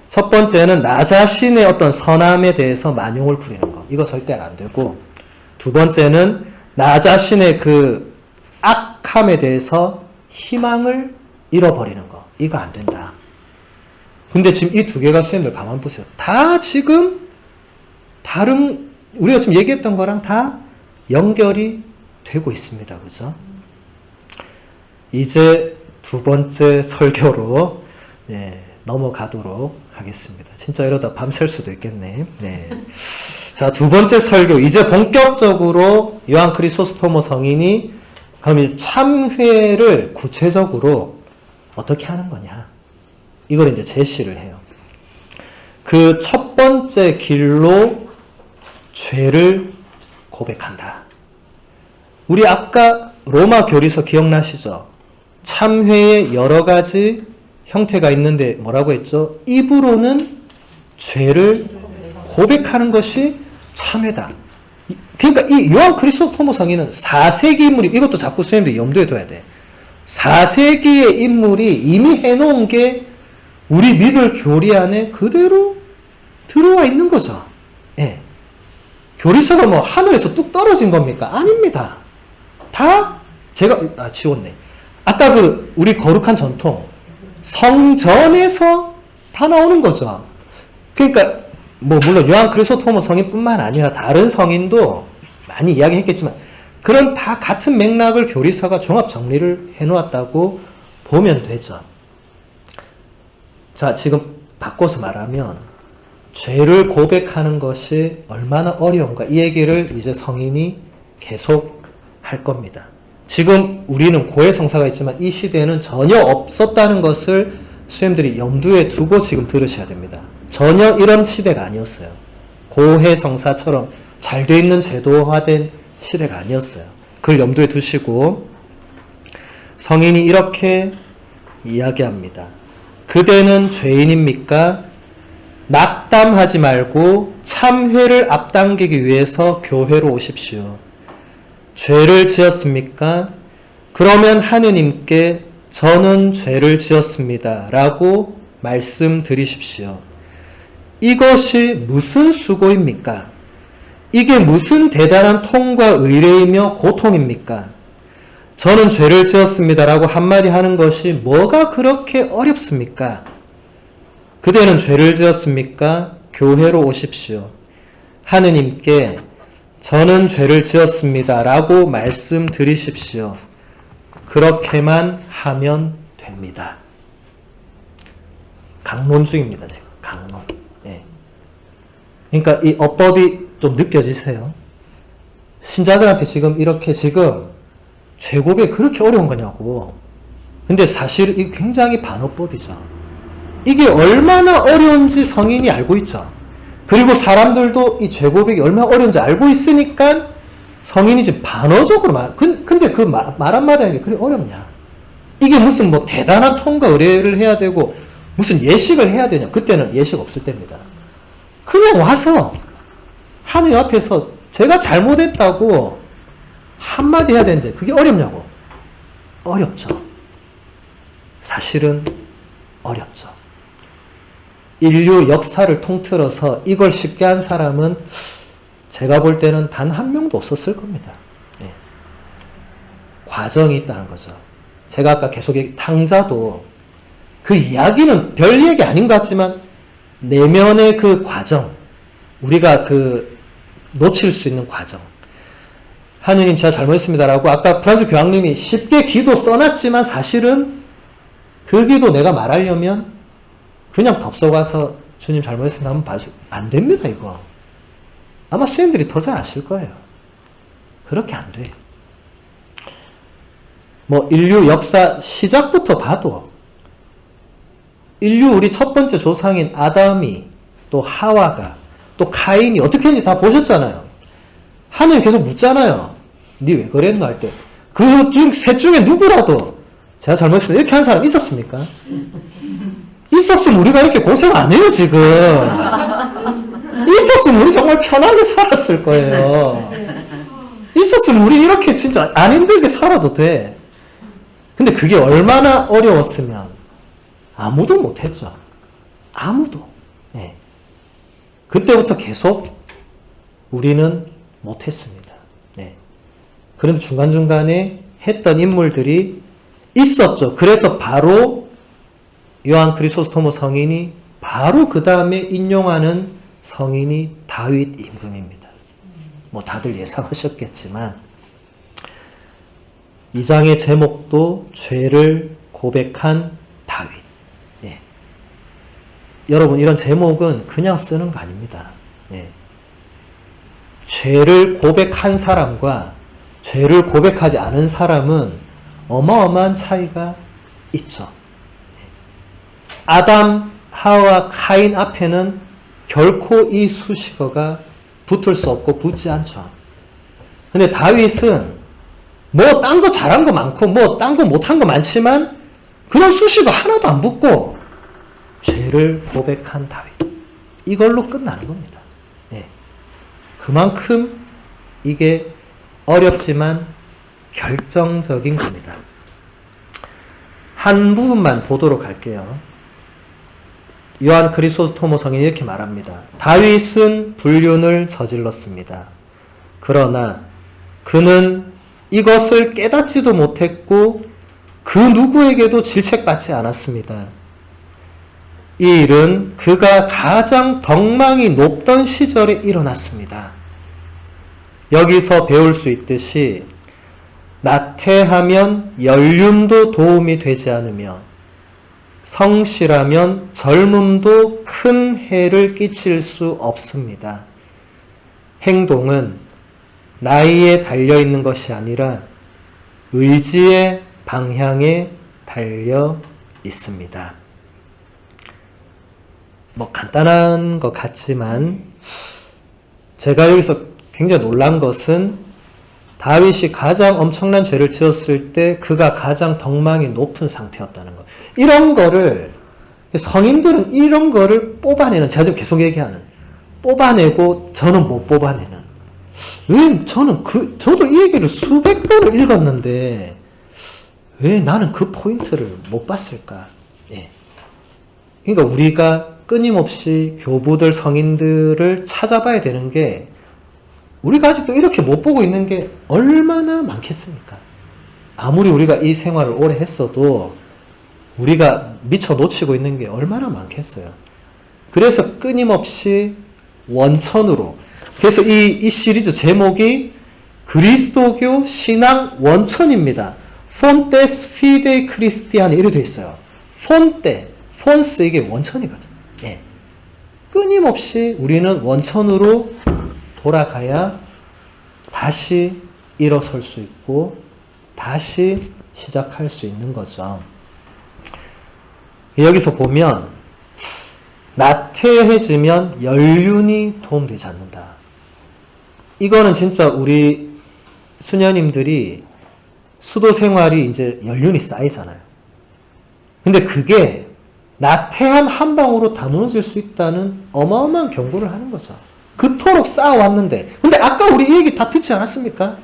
첫 번째는 나 자신의 어떤 선함에 대해서 만용을 부리는 거. 이거 절대 안 되고, 2번째는 나 자신의 그 악함에 대해서 희망을 잃어버리는 거. 이거 안 된다. 근데 지금 이 2개가 선생님들 가만 보세요. 다 지금 우리가 지금 얘기했던 거랑 다 연결이 되고 있습니다. 그죠? 이제 2번째 설교로 넘어가도록 하겠습니다. 진짜 이러다 밤샐 수도 있겠네. 자, 2번째 설교. 이제 본격적으로 요한 크리소스토모 성인이 그럼 이제 참회를 구체적으로 어떻게 하는 거냐. 이걸 이제 제시를 해요. 그 첫 번째 길로 죄를 고백한다. 우리 아까 로마 교리서 기억나시죠? 참회의 여러 가지 형태가 있는데 뭐라고 했죠? 입으로는 죄를 고백하는 것이 참회다. 그러니까 이 요한 크리소스토모 성인은 4세기 인물이, 이것도 자꾸 선생님들이 염두에 둬야 돼. 4세기의 인물이 이미 해놓은 게 우리 믿을 교리 안에 그대로 들어와 있는 거죠. 교리서가 뭐 하늘에서 뚝 떨어진 겁니까? 아닙니다. 다 제가 지웠네. 아까 우리 거룩한 전통 성전에서 다 나오는 거죠. 그러니까 물론 요한 크리소스토모 성인뿐만 아니라 다른 성인도 많이 이야기했겠지만 그런 다 같은 맥락을 교리서가 종합 정리를 해놓았다고 보면 되죠. 자, 지금 바꿔서 말하면 죄를 고백하는 것이 얼마나 어려운가, 이 얘기를 이제 성인이 계속 할 겁니다. 지금 우리는 고해성사가 있지만 이 시대에는 전혀 없었다는 것을 수험들이 염두에 두고 지금 들으셔야 됩니다. 전혀 이런 시대가 아니었어요. 고해성사처럼 잘 돼 있는 제도화된 시대가 아니었어요. 그걸 염두에 두시고 성인이 이렇게 이야기합니다. 그대는 죄인입니까? 낙담하지 말고 참회를 앞당기기 위해서 교회로 오십시오. 죄를 지었습니까? 그러면 하느님께 저는 죄를 지었습니다. 라고 말씀드리십시오. 이것이 무슨 수고입니까? 이게 무슨 대단한 통과 의뢰이며 고통입니까? 저는 죄를 지었습니다. 라고 한마디 하는 것이 뭐가 그렇게 어렵습니까? 그대는 죄를 지었습니까? 교회로 오십시오. 하느님께 저는 죄를 지었습니다. 라고 말씀드리십시오. 그렇게만 하면 됩니다. 강론 중입니다, 지금. 강론. 예. 그러니까 이 어법이 좀 느껴지세요? 신자들한테 지금 이렇게 지금 죄고백 그렇게 어려운 거냐고. 근데 사실 이 굉장히 반어법이죠. 이게 얼마나 어려운지 성인이 알고 있죠. 그리고 사람들도 이 죄고백이 얼마나 어려운지 알고 있으니까 성인이 지금 반어적으로 근데 그 말 한마디 하는 게 그래 어렵냐. 이게 무슨 뭐 대단한 통과 의뢰를 해야 되고 무슨 예식을 해야 되냐. 그때는 예식 없을 때입니다. 그냥 와서 하느님 앞에서 제가 잘못했다고 한마디 해야 되는데 그게 어렵냐고. 어렵죠. 사실은 어렵죠. 인류 역사를 통틀어서 이걸 쉽게 한 사람은 제가 볼 때는 단 한 명도 없었을 겁니다. 네. 과정이 있다는 거죠. 제가 아까 계속 탕자도 그 이야기는 별 얘기 아닌 것 같지만 내면의 그 과정, 우리가 그 놓칠 수 있는 과정. 하느님 제가 잘못했습니다라고 아까 프란스 교황님이 쉽게 기도 써놨지만 사실은 그 기도 내가 말하려면 그냥 덥석와서 주님 잘못했습니다 하면 봐주 안 됩니다. 이거 아마 수행들이 더 잘 아실 거예요. 그렇게 안 돼. 뭐 인류 역사 시작부터 봐도 인류 우리 첫 번째 조상인 아담이 또 하와가 또 카인이 어떻게 했는지 다 보셨잖아요. 하느님 계속 묻잖아요. 니 왜 그랬노 할 때 그 셋 중에 누구라도 제가 잘못했습니다 이렇게 한 사람 있었습니까? 있었으면 우리가 이렇게 고생 안 해요 지금. 있었으면 우리 정말 편하게 살았을 거예요. 있었으면 우리 이렇게 진짜 안 힘들게 살아도 돼. 근데 그게 얼마나 어려웠으면 아무도 못했죠. 아무도. 네. 그때부터 계속 우리는 못했습니다. 네. 그런데 중간중간에 했던 인물들이 있었죠. 그래서 바로 요한 크리소스토모 성인이 바로 그 다음에 인용하는 성인이 다윗 임금입니다. 뭐 다들 예상하셨겠지만 2장의 제목도 죄를 고백한 다윗. 예. 여러분 이런 제목은 그냥 쓰는 거 아닙니다. 예. 죄를 고백한 사람과 죄를 고백하지 않은 사람은 어마어마한 차이가 있죠. 아담, 하와, 카인 앞에는 결코 이 수식어가 붙을 수 없고 붙지 않죠. 근데 다윗은 뭐 딴 거 잘한 거 많고 뭐 딴 거 못한 거 많지만 그런 수식어 하나도 안 붙고 죄를 고백한 다윗. 이걸로 끝나는 겁니다. 네. 그만큼 이게 어렵지만 결정적인 겁니다. 한 부분만 보도록 할게요. 요한 크리소스토모 성인이 이렇게 말합니다. 다윗은 불륜을 저질렀습니다. 그러나 그는 이것을 깨닫지도 못했고 그 누구에게도 질책받지 않았습니다. 이 일은 그가 가장 덕망이 높던 시절에 일어났습니다. 여기서 배울 수 있듯이 나태하면 연륜도 도움이 되지 않으며 성실하면 젊음도 큰 해를 끼칠 수 없습니다. 행동은 나이에 달려있는 것이 아니라 의지의 방향에 달려 있습니다. 뭐 간단한 것 같지만 제가 여기서 굉장히 놀란 것은 다윗이 가장 엄청난 죄를 지었을 때 그가 가장 덕망이 높은 상태였다는 것. 이런 거를 성인들은 이런 거를 뽑아내는, 제가 지금 계속 얘기하는, 뽑아내고 저는 못 뽑아내는. 왜 저도 이 얘기를 수백 번을 읽었는데 왜 나는 그 포인트를 못 봤을까? 예. 그러니까 우리가 끊임없이 교부들, 성인들을 찾아봐야 되는 게 우리가 아직도 이렇게 못 보고 있는 게 얼마나 많겠습니까? 아무리 우리가 이 생활을 오래 했어도 우리가 미처 놓치고 있는 게 얼마나 많겠어요. 그래서 끊임없이 원천으로, 그래서 이 시리즈 제목이 그리스도교 신앙 원천입니다. 폰테스 피데이 크리스티아니 이렇게 되어 있어요. 폰테, 폰스 이게 원천이거든. 예. 끊임없이 우리는 원천으로 돌아가야 다시 일어설 수 있고 다시 시작할 수 있는 거죠. 여기서 보면 나태해지면 연륜이 도움되지 않는다. 이거는 진짜 우리 수녀님들이 수도 생활이 이제 연륜이 쌓이잖아요. 근데 그게 나태한 한 방으로 다 무너질 수 있다는 어마어마한 경고를 하는 거죠. 그토록 쌓아왔는데, 근데 아까 우리 이 얘기 다 듣지 않았습니까?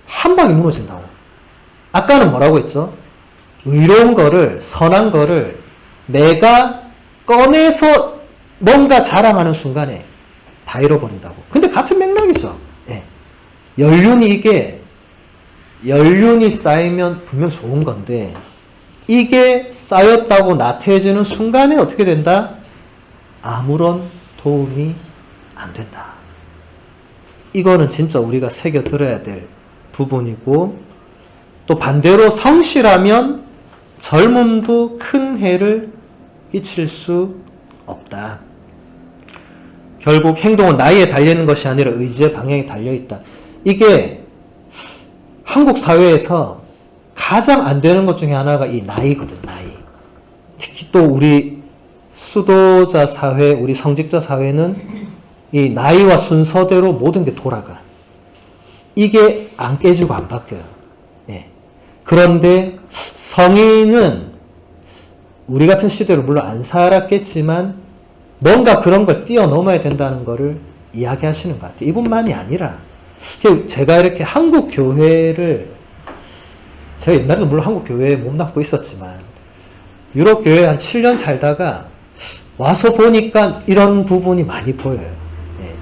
한 방에 무너진다고. 아까는 뭐라고 했죠? 의로운 거를, 선한 거를 내가 꺼내서 뭔가 자랑하는 순간에 다 잃어버린다고. 근데 같은 맥락이죠. 예. 연륜이 쌓이면 분명 좋은 건데, 이게 쌓였다고 나태해지는 순간에 어떻게 된다? 아무런 도움이 안 된다. 이거는 진짜 우리가 새겨들어야 될 부분이고, 또 반대로 성실하면 젊음도 큰 해를 끼칠 수 없다. 결국 행동은 나이에 달려있는 것이 아니라 의지의 방향에 달려있다. 이게 한국 사회에서 가장 안 되는 것 중에 하나가 이 나이거든, 나이. 특히 또 우리 수도자 사회, 우리 성직자 사회는 이 나이와 순서대로 모든 게 돌아가. 이게 안 깨지고 안 바뀌어요. 예. 그런데 성인은 우리 같은 시대로 물론 안 살았겠지만 뭔가 그런 걸 뛰어넘어야 된다는 거를 이야기하시는 것 같아요. 이분만이 아니라 제가 이렇게 한국 교회를, 제가 옛날에도 물론 한국 교회에 몸담고 있었지만 유럽 교회에 한 7년 살다가 와서 보니까 이런 부분이 많이 보여요. 예.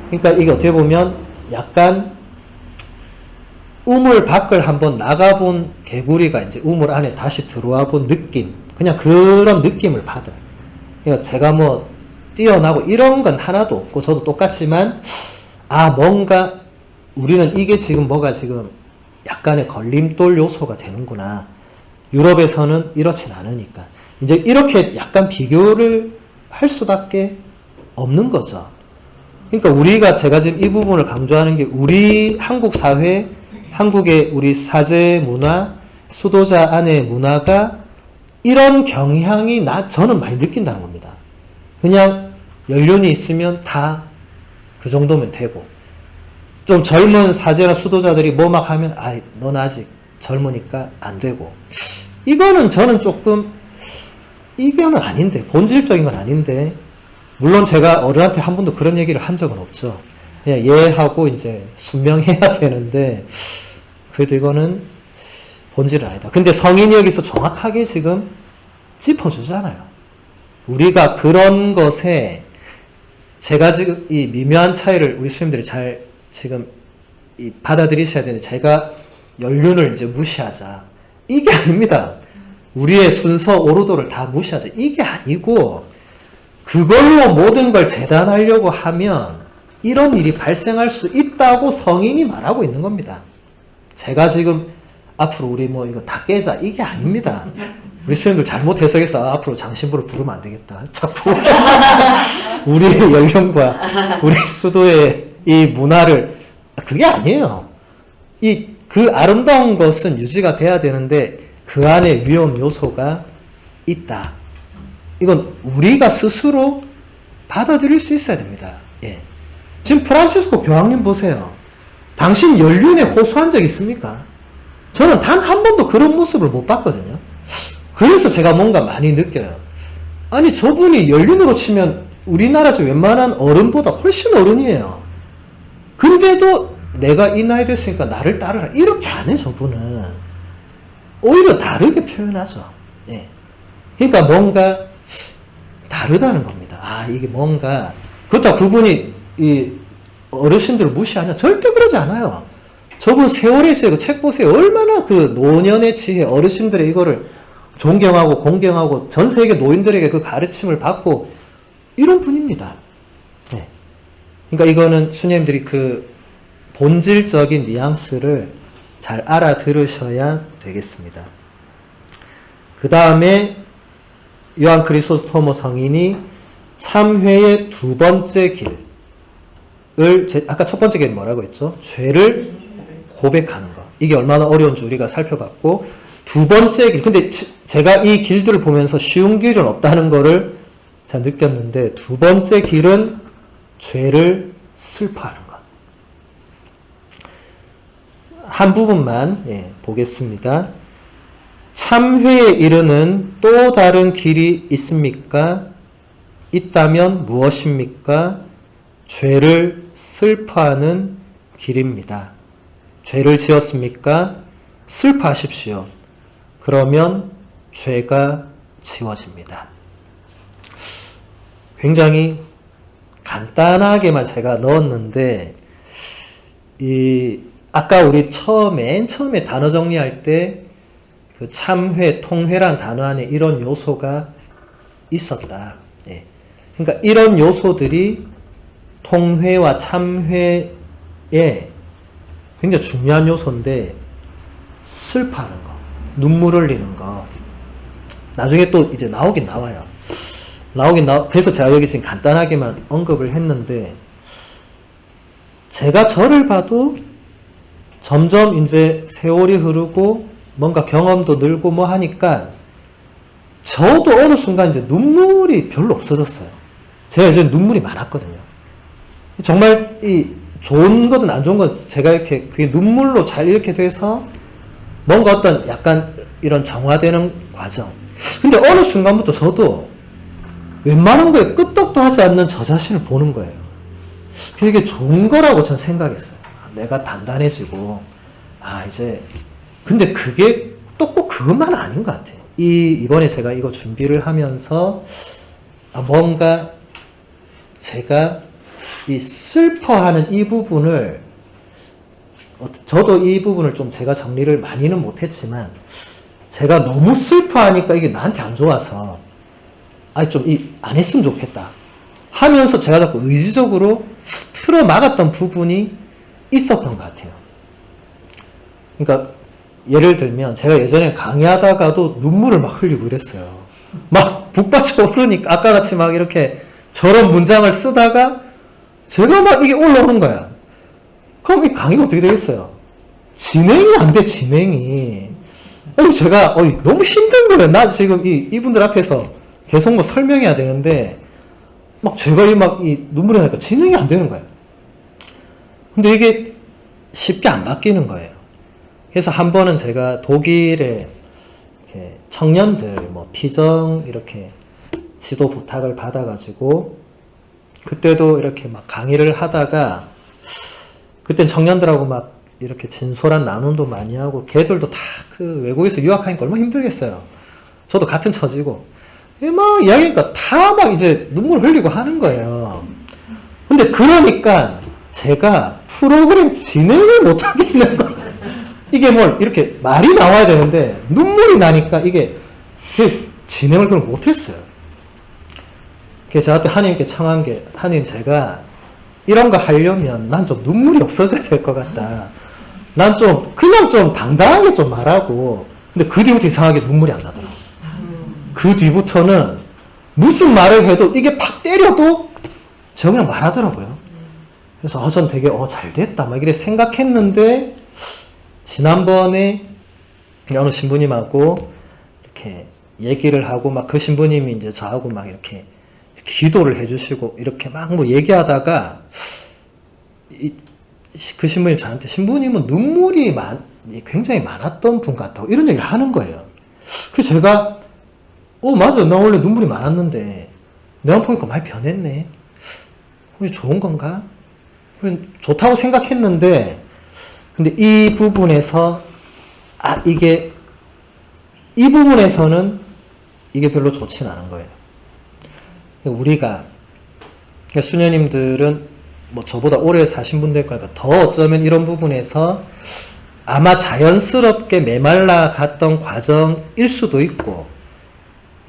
그러니까 이게 어떻게 보면 약간 우물 밖을 한번 나가본 개구리가 이제 우물 안에 다시 들어와 본 느낌, 그냥 그런 느낌을 받아요. 그러니까 제가 뭐 뛰어나고 이런 건 하나도 없고 저도 똑같지만, 아, 뭔가 우리는 이게 지금 뭐가 지금 약간의 걸림돌 요소가 되는구나. 유럽에서는 이렇진 않으니까. 이제 이렇게 약간 비교를 할 수밖에 없는 거죠. 그러니까 우리가, 제가 지금 이 부분을 강조하는 게 우리 한국 사회, 한국의 우리 사제 문화, 수도자 안의 문화가 이런 경향이 저는 많이 느낀다는 겁니다. 그냥 연륜이 있으면 다 그 정도면 되고, 좀 젊은 사제나 수도자들이 뭐 막 하면, 아, 넌 아직 젊으니까 안 되고. 이거는 저는 조금, 이거는 아닌데, 본질적인 건 아닌데, 물론 제가 어른한테 한 번도 그런 얘기를 한 적은 없죠. 그냥 얘하고 이제 순명해야 되는데, 그래도 이거는 본질은 아니다. 근데 성인이 여기서 정확하게 지금 짚어주잖아요. 우리가 그런 것에, 제가 지금 이 미묘한 차이를 우리 수님들이 잘 지금 받아들이셔야 되는데, 제가 연륜을 이제 무시하자. 이게 아닙니다. 우리의 순서 오르도를 다 무시하자. 이게 아니고, 그걸로 모든 걸 재단하려고 하면 이런 일이 발생할 수 있다고 성인이 말하고 있는 겁니다. 제가 지금 앞으로 우리 뭐 이거 다 깨자. 이게 아닙니다. 우리 수님들 잘못 해석해서 앞으로 장신부를 부르면 안 되겠다. 자꾸 우리의 연륜과 우리 수도의 이 문화를, 그게 아니에요. 그 아름다운 것은 유지가 돼야 되는데 그 안에 위험 요소가 있다. 이건 우리가 스스로 받아들일 수 있어야 됩니다. 예. 지금 프란치스코 교황님 보세요. 당신 연륜에 호소한 적 있습니까? 저는 단 한 번도 그런 모습을 못 봤거든요. 그래서 제가 뭔가 많이 느껴요. 아니, 저분이 연륜으로 치면 우리나라 중 웬만한 어른보다 훨씬 어른이에요. 근데도 내가 이 나이 됐으니까 나를 따르라. 이렇게 안 해, 저분은. 오히려 다르게 표현하죠. 예. 그러니까 뭔가 다르다는 겁니다. 아, 이게 뭔가, 그렇다고 그분이 이 어르신들을 무시하냐? 절대 그러지 않아요. 저분 세월의 지혜, 그 책 보세요. 얼마나 그 노년의 지혜, 어르신들의 이거를 존경하고 공경하고 전 세계 노인들에게 그 가르침을 받고 이런 분입니다. 네. 그러니까 이거는 수녀님들이 그 본질적인 뉘앙스를 잘 알아들으셔야 되겠습니다. 그 다음에 요한 크리소스토모 성인이 참회의 두 번째 길을 아까 첫 번째 길은 뭐라고 했죠? 죄를 고백하는 거. 이게 얼마나 어려운지 우리가 살펴봤고, 두 번째 길. 근데 제가 이 길들을 보면서 쉬운 길은 없다는 거를 제가 느꼈는데, 두 번째 길은 죄를 슬퍼하는 것. 한 부분만 보겠습니다. 참회에 이르는 또 다른 길이 있습니까? 있다면 무엇입니까? 죄를 슬퍼하는 길입니다. 죄를 지었습니까? 슬퍼하십시오. 그러면 죄가 지워집니다. 굉장히 간단하게만 제가 넣었는데, 아까 우리 맨 처음에 단어 정리할 때 그 참회, 통회란 단어 안에 이런 요소가 있었다. 그러니까 이런 요소들이 통회와 참회에 굉장히 중요한 요소인데, 슬퍼하는 거, 눈물 흘리는 거, 나중에 또 이제 나오긴 나와요. 그래서 제가 여기 지금 간단하게만 언급을 했는데, 제가 저를 봐도 점점 이제 세월이 흐르고 뭔가 경험도 늘고 뭐 하니까 저도 어느 순간 이제 눈물이 별로 없어졌어요. 제가 예전에 눈물이 많았거든요. 정말 좋은 거든 안 좋은 건 제가 이렇게 그게 눈물로 잘 이렇게 돼서 뭔가 어떤 약간 이런 정화되는 과정. 근데 어느 순간부터 저도 웬만한 거에 끄떡도 하지 않는 저 자신을 보는 거예요. 그게 좋은 거라고 저는 생각했어요. 내가 단단해지고, 이제, 근데 그게 또 꼭 그것만 아닌 것 같아요. 이번에 제가 이거 준비를 하면서, 뭔가 제가 이 슬퍼하는 이 부분을, 저도 이 부분을 좀 제가 정리를 많이는 못했지만, 제가 너무 슬퍼하니까 이게 나한테 안 좋아서, 안 했으면 좋겠다 하면서 제가 자꾸 의지적으로 틀어 막았던 부분이 있었던 것 같아요. 그러니까 예를 들면 제가 예전에 강의하다가도 눈물을 막 흘리고 이랬어요. 막 북받쳐 오르니까 아까 같이 막 이렇게 저런 문장을 쓰다가 제가 막 이게 올라오는 거야. 그럼 이 강의가 어떻게 되겠어요? 진행이 안 돼, 진행이. 제가 너무 힘든 거예요. 나 지금 이분들 앞에서 계속 뭐 설명해야 되는데 막 제가 이 눈물이 나니까 진행이 안 되는 거예요. 근데 이게 쉽게 안 바뀌는 거예요. 그래서 한 번은 제가 독일에 이렇게 청년들 피정 이렇게 지도 부탁을 받아가지고 그때도 이렇게 막 강의를 하다가 그땐 청년들하고 막 이렇게 진솔한 나눔도 많이 하고 걔들도 다 그 외국에서 유학하니까 얼마나 힘들겠어요. 저도 같은 처지고 막 이야기하니까 다 막 이제 눈물 흘리고 하는 거예요. 근데 그러니까 제가 프로그램 진행을 못하게 있는 거예요. 이게 이렇게 말이 나와야 되는데 눈물이 나니까 이게 진행을 그럼 못했어요. 그래서 저한테 하나님께 청한 게, 하나님 제가 이런 거 하려면 난 좀 눈물이 없어져야 될 것 같다. 난 그냥 좀 당당하게 좀 말하고, 근데 그 뒤부터 이상하게 눈물이 안 나더라고요. 그 뒤부터는 무슨 말을 해도 이게 팍 때려도 제가 그냥 말하더라고요. 그래서 전 되게 잘 됐다 막 이렇게 생각했는데 지난번에 어느 신부님하고 이렇게 얘기를 하고 막 그 신부님이 이제 저하고 막 이렇게 기도를 해주시고 이렇게 막 얘기하다가 그 신부님 저한테 신부님은 눈물이 굉장히 많았던 분 같다고 이런 얘기를 하는 거예요. 그래서 제가 맞아요. 나 원래 눈물이 많았는데 내가 보니까 많이 변했네. 그게 좋은 건가? 좋다고 생각했는데 근데 이 부분에서 이 부분에서는 이게 별로 좋진 않은 거예요. 우리가 수녀님들은 저보다 오래 사신 분들 거니까 더 어쩌면 이런 부분에서 아마 자연스럽게 메말라 갔던 과정일 수도 있고,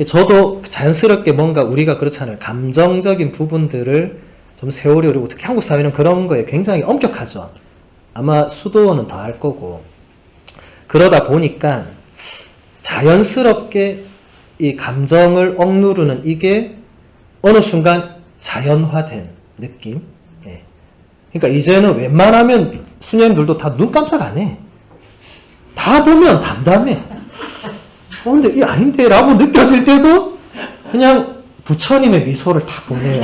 저도 자연스럽게 뭔가 우리가 그렇잖아요. 감정적인 부분들을 좀 세월이 오르고 특히 한국 사회는 그런 거에 굉장히 엄격하죠. 아마 수도원은 더 할 거고. 그러다 보니까 자연스럽게 이 감정을 억누르는 이게 어느 순간 자연화된 느낌. 예. 그러니까 이제는 웬만하면 수녀님들도 다 눈 깜짝 안 해. 다 보면 담담해. 근데 이 아닌데 라고 느껴질 때도 그냥 부처님의 미소를 딱 보내요.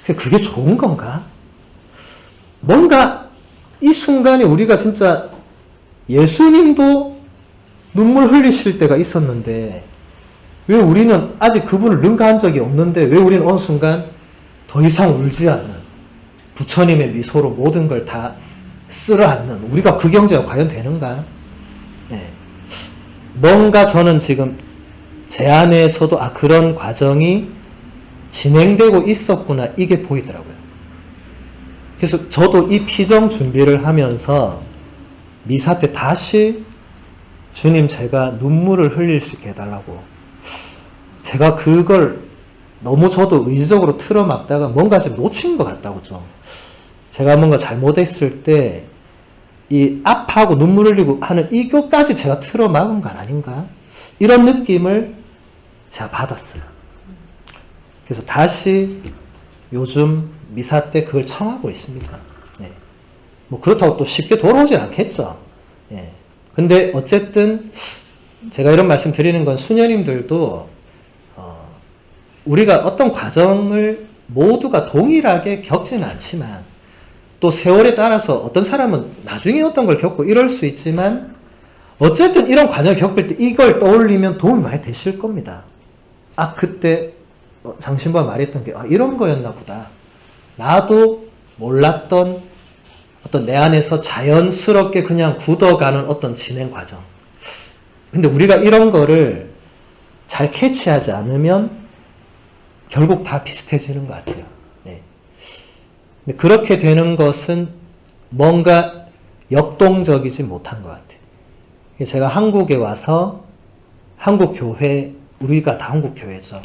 그게 좋은 건가? 뭔가 이 순간에 우리가 진짜 예수님도 눈물 흘리실 때가 있었는데 왜 우리는 아직 그분을 능가한 적이 없는데 왜 우리는 어느 순간 더 이상 울지 않는 부처님의 미소로 모든 걸 다 쓸어안는 우리가 그 경제가 과연 되는가? 네. 뭔가 저는 지금 제 안에서도 그런 과정이 진행되고 있었구나 이게 보이더라고요. 그래서 저도 이 피정 준비를 하면서 미사 때 다시 주님 제가 눈물을 흘릴 수 있게 해달라고 제가 그걸 너무 저도 의지적으로 틀어막다가 뭔가 좀 놓친 것 같다고 좀 제가 뭔가 잘못했을 때 이 아파하고 눈물 흘리고 하는 이것까지 제가 틀어막은 건 아닌가 이런 느낌을 제가 받았어요. 그래서 다시 요즘 미사 때 그걸 청하고 있습니다. 네. 뭐 그렇다고 또 쉽게 돌아오진 않겠죠. 예. 근데 어쨌든 제가 이런 말씀 드리는 건 수녀님들도 우리가 어떤 과정을 모두가 동일하게 겪지는 않지만 또 세월에 따라서 어떤 사람은 나중에 어떤 걸 겪고 이럴 수 있지만 어쨌든 이런 과정을 겪을 때 이걸 떠올리면 도움이 많이 되실 겁니다. 그때 장신부가 말했던 게 이런 거였나 보다. 나도 몰랐던 어떤 내 안에서 자연스럽게 그냥 굳어가는 어떤 진행 과정. 근데 우리가 이런 거를 잘 캐치하지 않으면 결국 다 비슷해지는 것 같아요. 네. 근데 그렇게 되는 것은 뭔가 역동적이지 못한 것 같아요. 제가 한국에 와서 한국 교회, 우리가 다 한국 교회죠.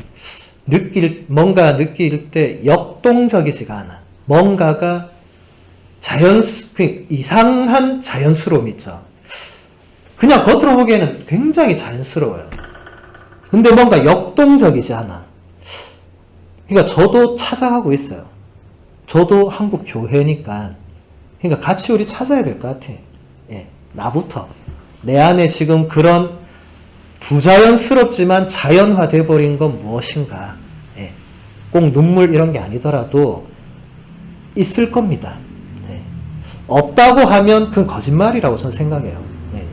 뭔가 느낄 때 역동적이지가 않아. 뭔가가 이상한 자연스러움이 있죠. 그냥 겉으로 보기에는 굉장히 자연스러워요. 근데 뭔가 역동적이지 않아. 그러니까 저도 찾아가고 있어요. 저도 한국 교회니까. 그러니까 같이 우리 찾아야 될 것 같아. 예, 나부터. 내 안에 지금 그런 부자연스럽지만 자연화돼 버린 건 무엇인가. 예, 꼭 눈물 이런 게 아니더라도 있을 겁니다. 예, 없다고 하면 그건 거짓말이라고 저는 생각해요. 예,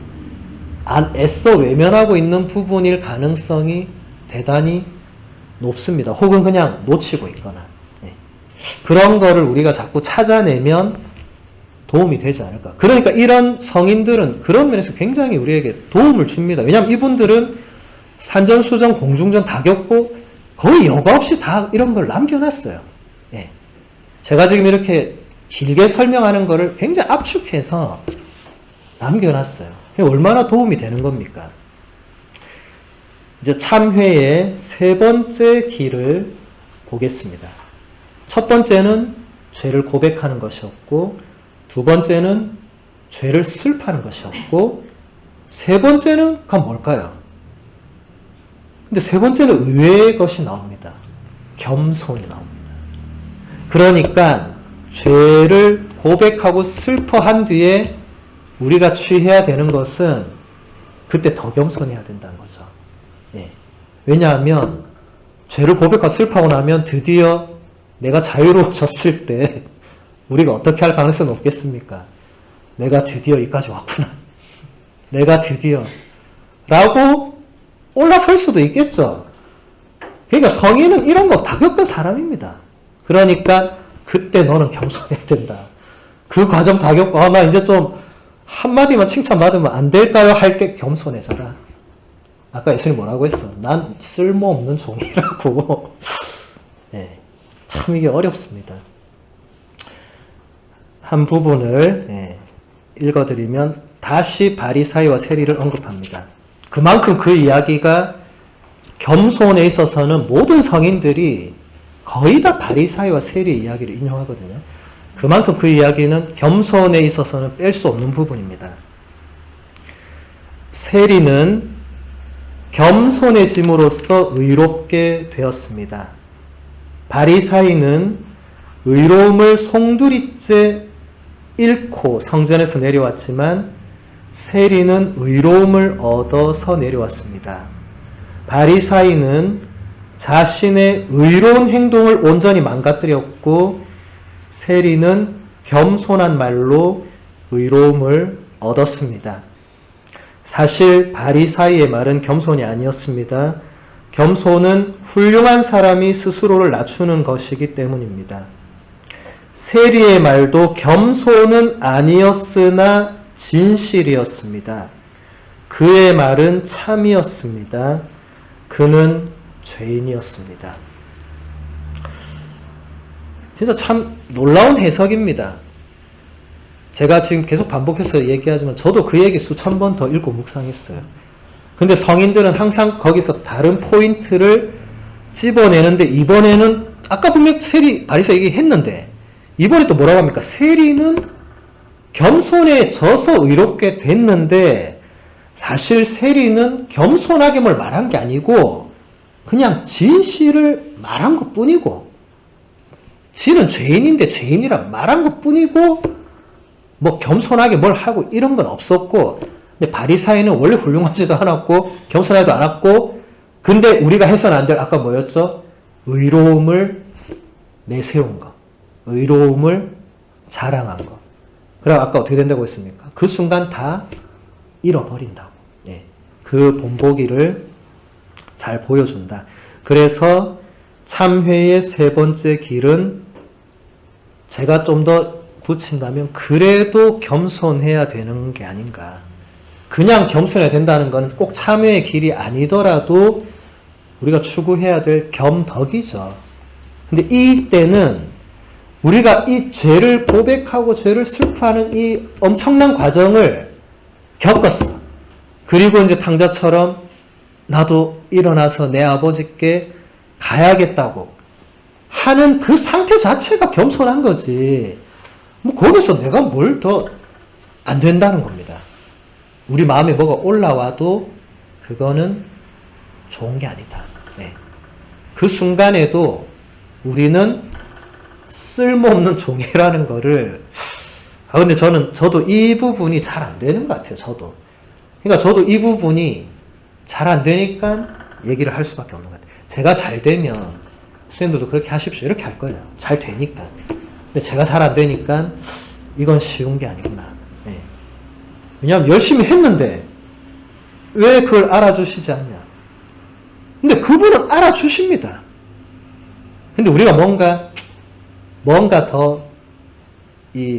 애써 외면하고 있는 부분일 가능성이 대단히 높습니다. 혹은 그냥 놓치고 있거나. 예, 그런 거를 우리가 자꾸 찾아내면 도움이 되지 않을까. 그러니까 이런 성인들은 그런 면에서 굉장히 우리에게 도움을 줍니다. 왜냐하면 이분들은 산전수전, 공중전 다 겪고 거의 여과 없이 다 이런 걸 남겨놨어요. 예. 제가 지금 이렇게 길게 설명하는 거를 굉장히 압축해서 남겨놨어요. 얼마나 도움이 되는 겁니까? 이제 참회의 세 번째 길을 보겠습니다. 첫 번째는 죄를 고백하는 것이었고, 두 번째는 죄를 슬퍼하는 것이었고, 세 번째는 그건 뭘까요? 근데 세 번째는 의외의 것이 나옵니다. 겸손이 나옵니다. 그러니까 죄를 고백하고 슬퍼한 뒤에 우리가 취해야 되는 것은 그때 더 겸손해야 된다는 거죠. 예. 왜냐하면 죄를 고백하고 슬퍼하고 나면 드디어 내가 자유로워졌을 때 우리가 어떻게 할 가능성이 높겠습니까? 내가 드디어 여기까지 왔구나. 내가 드디어 라고 올라설 수도 있겠죠. 그러니까 성인은 이런 거 다 겪은 사람입니다. 그러니까 그때 너는 겸손해야 된다. 그 과정 다 겪고 나 이제 좀 한마디만 칭찬받으면 안 될까요? 할 때 겸손해져라. 아까 예수님 뭐라고 했어? 난 쓸모없는 종이라고. 네, 참 이게 어렵습니다. 한 부분을 읽어드리면 다시 바리사이와 세리를 언급합니다. 그만큼 그 이야기가 겸손에 있어서는 모든 성인들이 거의 다 바리사이와 세리 이야기를 인용하거든요. 그만큼 그 이야기는 겸손에 있어서는 뺄 수 없는 부분입니다. 세리는 겸손해짐으로써 의롭게 되었습니다. 바리사이는 의로움을 송두리째 잃고 성전에서 내려왔지만 세리는 의로움을 얻어서 내려왔습니다. 바리사이는 자신의 의로운 행동을 온전히 망가뜨렸고 세리는 겸손한 말로 의로움을 얻었습니다. 사실 바리사이의 말은 겸손이 아니었습니다. 겸손은 훌륭한 사람이 스스로를 낮추는 것이기 때문입니다. 세리의 말도 겸손은 아니었으나 진실이었습니다. 그의 말은 참이었습니다. 그는 죄인이었습니다. 진짜 참 놀라운 해석입니다. 제가 지금 계속 반복해서 얘기하지만 저도 그 얘기 수천 번 더 읽고 묵상했어요. 근데 성인들은 항상 거기서 다른 포인트를 집어내는데 이번에는 아까 분명 세리 바리새인 얘기했는데 이번에 또 뭐라고 합니까? 세리는 겸손해져서 의롭게 됐는데 사실 세리는 겸손하게 뭘 말한 게 아니고 그냥 진실을 말한 것 뿐이고 지는 죄인인데 죄인이라 말한 것 뿐이고 뭐 겸손하게 뭘 하고 이런 건 없었고 근데 바리사이는 원래 훌륭하지도 않았고 겸손하지도 않았고 근데 우리가 해서는 안 될 아까 뭐였죠? 의로움을 내세운 거 의로움을 자랑한 거 그럼 아까 어떻게 된다고 했습니까? 그 순간 다 잃어버린다고. 예. 그 본보기를 잘 보여준다. 그래서 참회의 세 번째 길은 제가 좀 더 붙인다면 그래도 겸손해야 되는 게 아닌가. 그냥 겸손해야 된다는 건 꼭 참회의 길이 아니더라도 우리가 추구해야 될 겸덕이죠. 근데 이때는 우리가 이 죄를 고백하고 죄를 슬퍼하는 이 엄청난 과정을 겪었어. 그리고 이제 탕자처럼 나도 일어나서 내 아버지께 가야겠다고 하는 그 상태 자체가 겸손한 거지. 뭐 거기서 내가 뭘 더 안 된다는 겁니다. 우리 마음에 뭐가 올라와도 그거는 좋은 게 아니다. 네. 그 순간에도 우리는 쓸모없는 종이라는 거를 근데 저도 이 부분이 잘 안 되는 것 같아요. 그러니까 저도 이 부분이 잘 안 되니까 얘기를 할 수밖에 없는 것 같아요. 제가 잘 되면 선생님들도 그렇게 하십시오. 이렇게 할 거예요. 잘 되니까. 근데 제가 잘 안 되니까 이건 쉬운 게 아니구나. 네. 왜냐하면 열심히 했는데 왜 그걸 알아주시지 않냐. 근데 그분은 알아주십니다. 근데 우리가 뭔가 더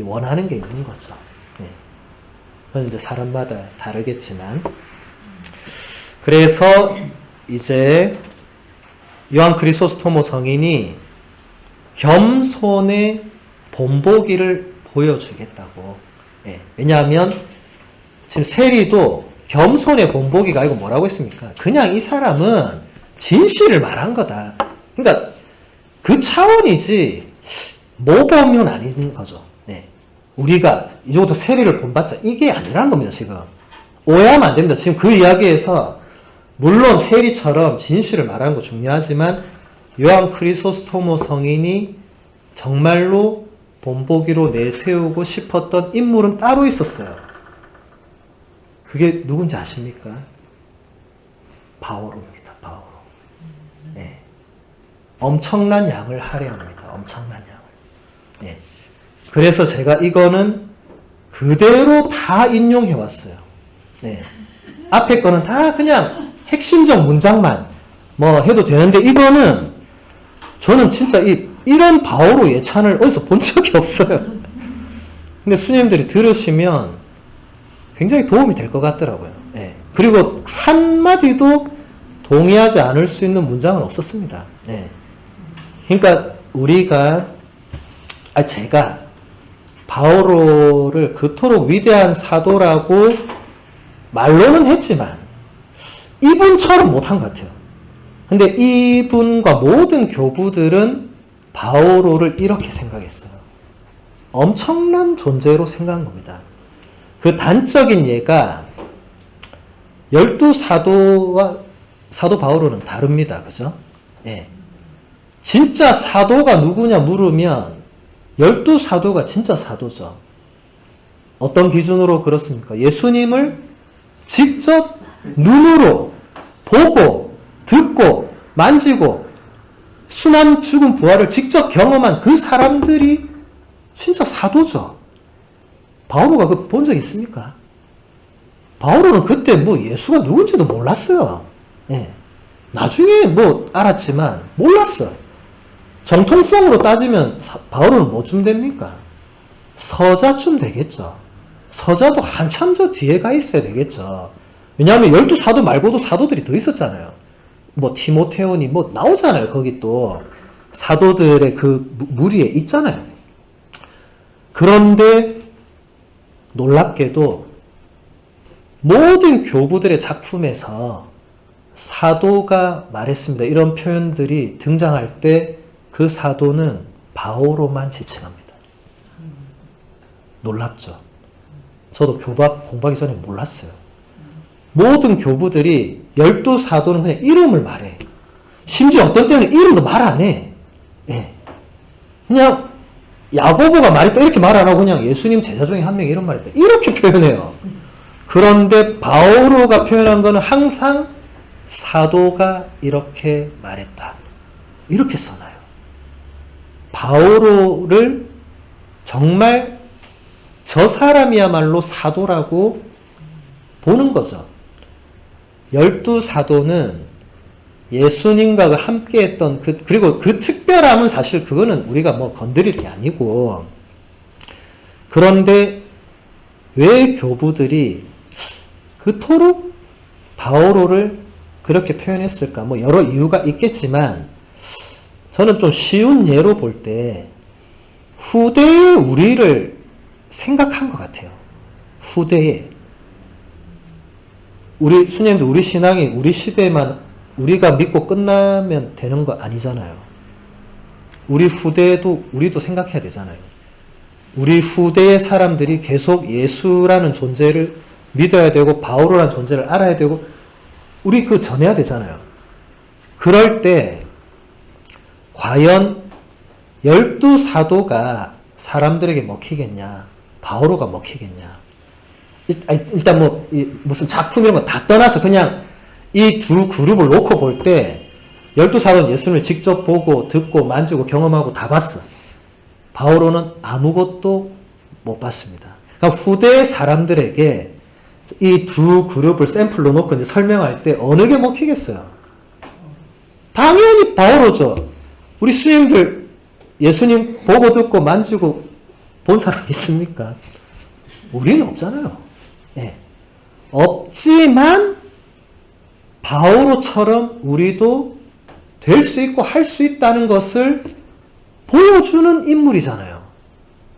원하는 게 있는 거죠. 네. 그건 이제 사람마다 다르겠지만. 그래서 이제 요한 크리소스토모 성인이 겸손의 본보기를 보여주겠다고. 네. 왜냐하면 지금 세리도 겸손의 본보기가 아니고 뭐라고 했습니까? 그냥 이 사람은 진실을 말한 거다. 그러니까 그 차원이지 모범은 아닌 거죠. 네. 우리가 이제부터 세리를 본받자 이게 아니라는 겁니다. 지금 오해하면 안 됩니다. 지금 그 이야기에서 물론 세리처럼 진실을 말하는 거 중요하지만 요한 크리소스토모 성인이 정말로 본보기로 내세우고 싶었던 인물은 따로 있었어요. 그게 누군지 아십니까? 바오로입니다. 바오로. 네. 엄청난 양을 할애합니다. 엄청난 양을. 네. 그래서 제가 이거는 그대로 다 인용해 왔어요. 네. 앞에 거는 다 그냥 핵심적 문장만 뭐 해도 되는데 이거는 저는 진짜 이런 바오로 예찬을 어디서 본 적이 없어요. 근데 스님들이 들으시면 굉장히 도움이 될 것 같더라고요. 네. 그리고 한마디도 동의하지 않을 수 있는 문장은 없었습니다. 네. 그러니까 제가 바오로를 그토록 위대한 사도라고 말로는 했지만 이분처럼 못한 것 같아요. 근데 이분과 모든 교부들은 바오로를 이렇게 생각했어요. 엄청난 존재로 생각한 겁니다. 그 단적인 예가 12사도와 사도 바오로는 다릅니다. 그죠? 예. 진짜 사도가 누구냐 물으면 12사도가 진짜 사도죠. 어떤 기준으로 그렇습니까? 예수님을 직접 눈으로 보고 듣고 만지고 순환 죽음 부활을 직접 경험한 그 사람들이 진짜 사도죠. 바오로가 그 본 적 있습니까? 바오로는 그때 뭐 예수가 누군지도 몰랐어요. 예. 나중에 뭐 알았지만 몰랐어. 정통성으로 따지면 바오로는 뭐쯤 됩니까? 서자쯤 되겠죠. 서자도 한참 저 뒤에 가 있어야 되겠죠. 왜냐하면 12사도 말고도 사도들이 더 있었잖아요. 뭐 티모테오니 뭐 나오잖아요. 거기 또 사도들의 그 무리에 있잖아요. 그런데 놀랍게도 모든 교부들의 작품에서 사도가 말했습니다. 이런 표현들이 등장할 때 그 사도는 바오로만 지칭합니다. 놀랍죠? 저도 교박 공부하기 전에 몰랐어요. 모든 교부들이 12사도는 그냥 이름을 말해. 심지어 어떤 때는 이름도 말 안 해. 예. 그냥 야고보가 말했다 이렇게 말 안 하고 그냥 예수님 제자 중에 한 명이 이런 말 했다 이렇게 표현해요. 그런데 바오로가 표현한 거는 항상 사도가 이렇게 말했다. 이렇게 써놔요. 바오로를 정말 저 사람이야말로 사도라고 보는 거죠. 12사도는 예수님과 함께 했던 그리고 그 특별함은 사실 그거는 우리가 뭐 건드릴 게 아니고, 그런데 왜 교부들이 그토록 바오로를 그렇게 표현했을까? 뭐 여러 이유가 있겠지만, 저는 좀 쉬운 예로 볼 때 후대의 우리를 생각한 것 같아요. 후대에. 우리 수녀님도 우리 신앙이 우리 시대에만 우리가 믿고 끝나면 되는 거 아니잖아요. 우리 후대에도 우리도 생각해야 되잖아요. 우리 후대의 사람들이 계속 예수라는 존재를 믿어야 되고 바오로라는 존재를 알아야 되고 우리 그거 전해야 되잖아요. 그럴 때 과연 12사도가 사람들에게 먹히겠냐? 바오로가 먹히겠냐? 일단 뭐 무슨 작품 이런 거 다 떠나서 그냥 이 두 그룹을 놓고 볼 때 12사도는 예수님을 직접 보고 듣고 만지고 경험하고 다 봤어. 바오로는 아무것도 못 봤습니다. 그러니까 후대의 사람들에게 이 두 그룹을 샘플로 놓고 이제 설명할 때 어느 게 먹히겠어요? 당연히 바오로죠. 우리 스님들 예수님 보고 듣고 만지고 본 사람 있습니까? 우리는 없잖아요. 예. 없지만 바오로처럼 우리도 될 수 있고 할 수 있다는 것을 보여주는 인물이잖아요.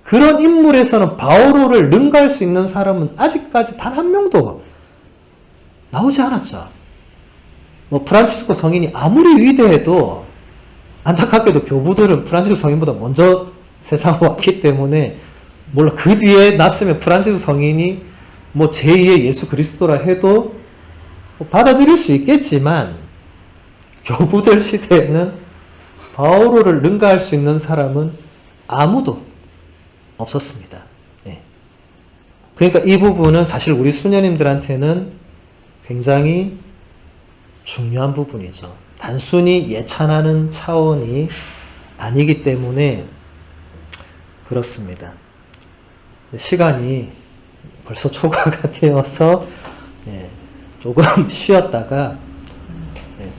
그런 인물에서는 바오로를 능가할 수 있는 사람은 아직까지 단 한 명도 나오지 않았죠. 뭐 프란치스코 성인이 아무리 위대해도 안타깝게도 교부들은 프란치스코 성인보다 먼저 세상에 왔기 때문에 물론 그 뒤에 났으면 프란치스코 성인이 뭐 제2의 예수 그리스도라 해도 뭐 받아들일 수 있겠지만 교부들 시대에는 바오로를 능가할 수 있는 사람은 아무도 없었습니다. 네. 그러니까 이 부분은 사실 우리 수녀님들한테는 굉장히 중요한 부분이죠. 단순히 예찬하는 차원이 아니기 때문에 그렇습니다. 시간이 벌써 초과가 되어서 조금 쉬었다가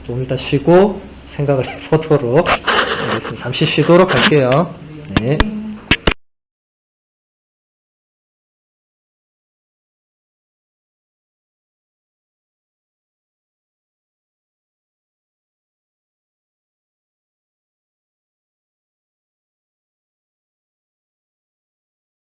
좀 이따 쉬고 생각을 해보도록 하겠습니다. 잠시 쉬도록 할게요. 네.